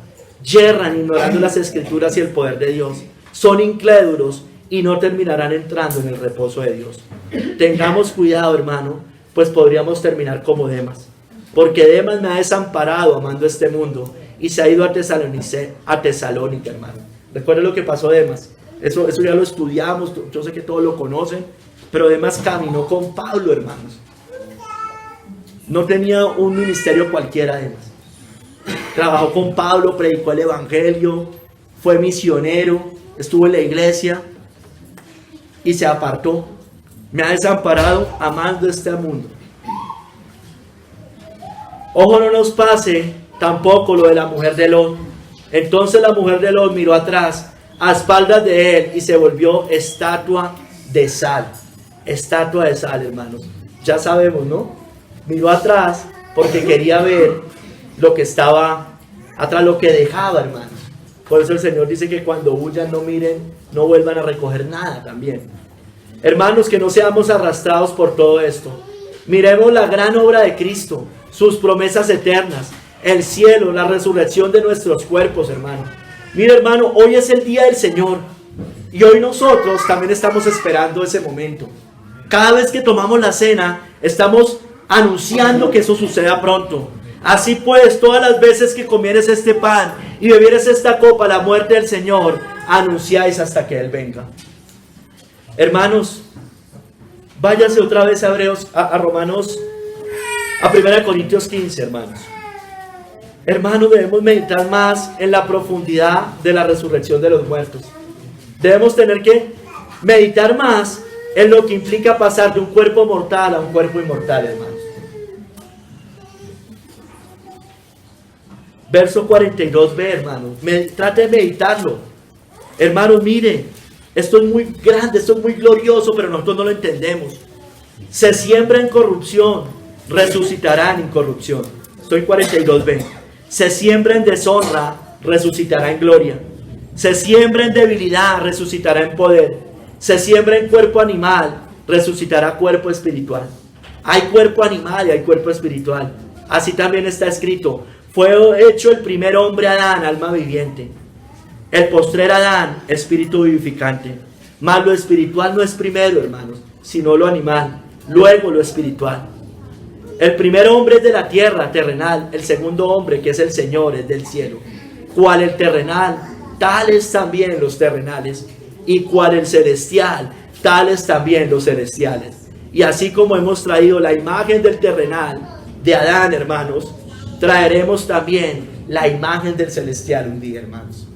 yerran ignorando las escrituras y el poder de Dios, son incrédulos y no terminarán entrando en el reposo de Dios. Tengamos cuidado, hermano, pues podríamos terminar como Demas, porque Demas me ha desamparado amando este mundo y se ha ido a Tesalónica, hermano. Recuerden lo que pasó Demas. Eso ya lo estudiamos, yo sé que todos lo conocen, pero Demas caminó con Pablo, hermanos. No tenía un ministerio cualquiera, Demas. Trabajó con Pablo, predicó el evangelio, fue misionero, estuvo en la iglesia y se apartó. Me ha desamparado amando este mundo. Ojo, no nos pase tampoco lo de la mujer de Lot. Entonces la mujer de Lot miró atrás, a espaldas de él, y se volvió estatua de sal. Estatua de sal, hermanos. Ya sabemos, ¿no? Miró atrás porque quería ver lo que estaba atrás, lo que dejaba, hermanos. Por eso el Señor dice que cuando huyan no miren, no vuelvan a recoger nada también. Hermanos, que no seamos arrastrados por todo esto. Miremos la gran obra de Cristo, sus promesas eternas, el cielo, la resurrección de nuestros cuerpos, hermano. Mira, hermano, hoy es el día del Señor y hoy nosotros también estamos esperando ese momento. Cada vez que tomamos la cena, estamos anunciando que eso suceda pronto. Así pues, todas las veces que comieres este pan y bebieres esta copa, la muerte del Señor, anunciáis hasta que Él venga. Hermanos, váyanse otra vez a Romanos, a 1 Corintios 15, hermanos. Hermanos, debemos meditar más en la profundidad de la resurrección de los muertos. Debemos tener que meditar más en lo que implica pasar de un cuerpo mortal a un cuerpo inmortal, hermanos. Verso 42b, hermanos. Trate de meditarlo. Hermanos, mire, esto es muy grande, esto es muy glorioso, pero nosotros no lo entendemos. Se siembra en corrupción, resucitará en incorrupción. Estoy 42b. Se siembra en deshonra, resucitará en gloria. Se siembra en debilidad, resucitará en poder. Se siembra en cuerpo animal, resucitará cuerpo espiritual. Hay cuerpo animal y hay cuerpo espiritual. Así también está escrito: fue hecho el primer hombre Adán, alma viviente. El postrer Adán, espíritu vivificante. Mas lo espiritual no es primero, hermanos, sino lo animal, luego lo espiritual. El primer hombre es de la tierra, terrenal. El segundo hombre, que es el Señor, es del cielo. ¿Cuál el terrenal? tales también los terrenales, y cual el celestial, tales también los celestiales. Y así como hemos traído la imagen del terrenal de Adán, hermanos, traeremos también la imagen del celestial un día, hermanos.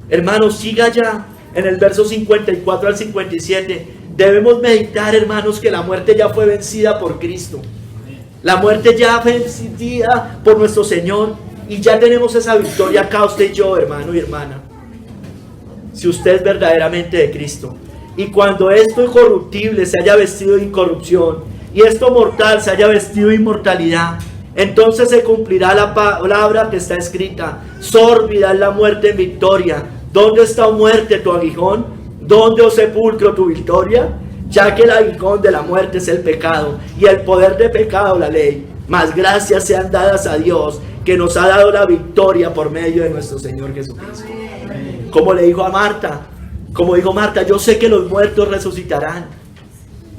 Hermanos, siga ya en el verso 54 al 57. Debemos meditar, hermanos, que la muerte ya fue vencida por Cristo. La muerte ya fue vencida por nuestro Señor, y ya tenemos esa victoria acá, usted y yo, hermano y hermana. Si usted es verdaderamente de Cristo, y cuando esto incorruptible se haya vestido de incorrupción, y esto mortal se haya vestido de inmortalidad, entonces se cumplirá la palabra que está escrita: sórbida es la muerte en victoria. ¿Dónde está, oh muerte, tu aguijón? ¿Dónde, oh sepulcro, tu victoria? Ya que el aguijón de la muerte es el pecado, y el poder de pecado la ley. Mas gracias sean dadas a Dios, que nos ha dado la victoria por medio de nuestro Señor Jesucristo. Como le dijo a Marta, como dijo Marta: yo sé que los muertos resucitarán.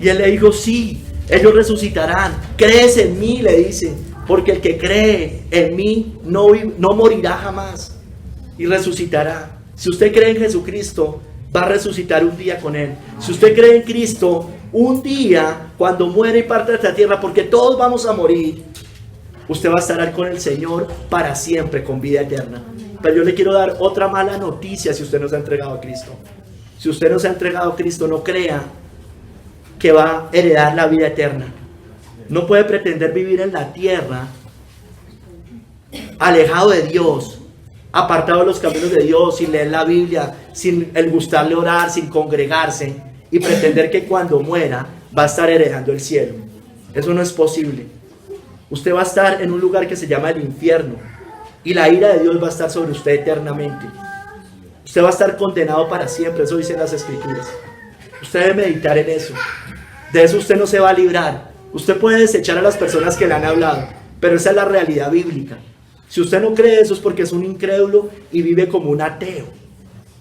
Y él le dijo: sí, ellos resucitarán. ¿Crees en mí?, le dice, porque el que cree en mí no morirá jamás y resucitará. Si usted cree en Jesucristo, va a resucitar un día con Él. Si usted cree en Cristo, un día, cuando muere y parte de esta tierra, porque todos vamos a morir, usted va a estar con el Señor para siempre, con vida eterna. Pero yo le quiero dar otra mala noticia si usted no se ha entregado a Cristo. Si usted no se ha entregado a Cristo, no crea que va a heredar la vida eterna. No puede pretender vivir en la tierra alejado de Dios, apartado de los caminos de Dios, sin leer la Biblia, sin el gustarle orar, sin congregarse, y pretender que cuando muera va a estar heredando el cielo. Eso no es posible. Usted va a estar en un lugar que se llama el infierno, y la ira de Dios va a estar sobre usted eternamente. Usted va a estar condenado para siempre, eso dicen las Escrituras. Usted debe meditar en eso. De eso usted no se va a librar. Usted puede desechar a las personas que le han hablado, pero esa es la realidad bíblica. Si usted no cree eso, es porque es un incrédulo y vive como un ateo.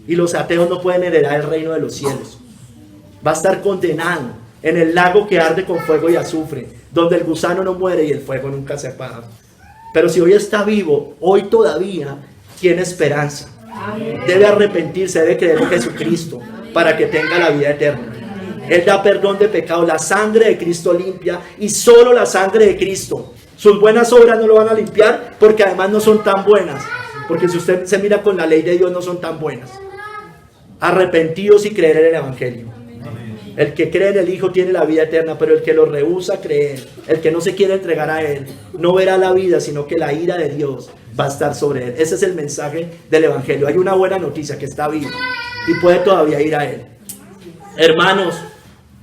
Y los ateos no pueden heredar el reino de los cielos. Va a estar condenado en el lago que arde con fuego y azufre, donde el gusano no muere y el fuego nunca se apaga. Pero si hoy está vivo, hoy todavía tiene esperanza. Debe arrepentirse, debe creer en Jesucristo para que tenga la vida eterna. Él da perdón de pecado. La sangre de Cristo limpia, y solo la sangre de Cristo. Sus buenas obras no lo van a limpiar, porque además no son tan buenas. Porque si usted se mira con la ley de Dios, no son tan buenas. Arrepentidos y creer en el Evangelio. El que cree en el Hijo tiene la vida eterna, pero el que lo rehúsa creer, el que no se quiere entregar a Él, no verá la vida, sino que la ira de Dios va a estar sobre él. Ese es el mensaje del Evangelio. Hay una buena noticia: que está vivo y puede todavía ir a Él. Hermanos,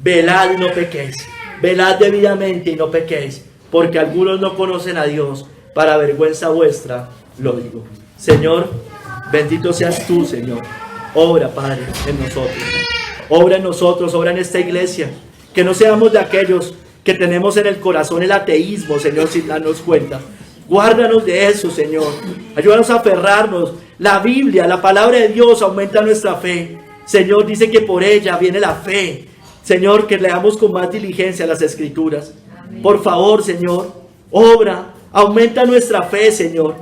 velad y no pequéis. Velad debidamente y no pequéis, porque algunos no conocen a Dios. Para vergüenza vuestra lo digo. Señor, bendito seas tú, Señor. Obra, Padre, en nosotros. Obra en nosotros, obra en esta iglesia. Que no seamos de aquellos que tenemos en el corazón el ateísmo, Señor, sin darnos cuenta. Guárdanos de eso, Señor. Ayúdanos a aferrarnos. La Biblia, la palabra de Dios, aumenta nuestra fe. Señor, dice que por ella viene la fe. Señor, que leamos con más diligencia las Escrituras. Por favor, Señor, obra, aumenta nuestra fe, Señor.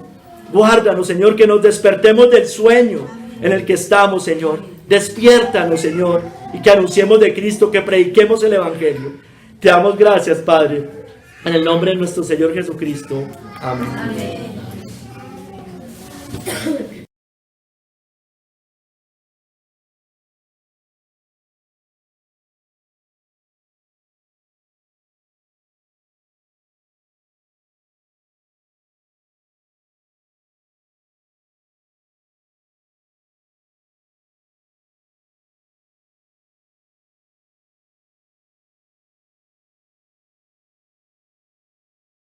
Guárdanos, Señor, que nos despertemos del sueño en el que estamos, Señor. Despiértanos, Señor, y que anunciemos de Cristo, que prediquemos el Evangelio. Te damos gracias, Padre, en el nombre de nuestro Señor Jesucristo. Amén. Amén.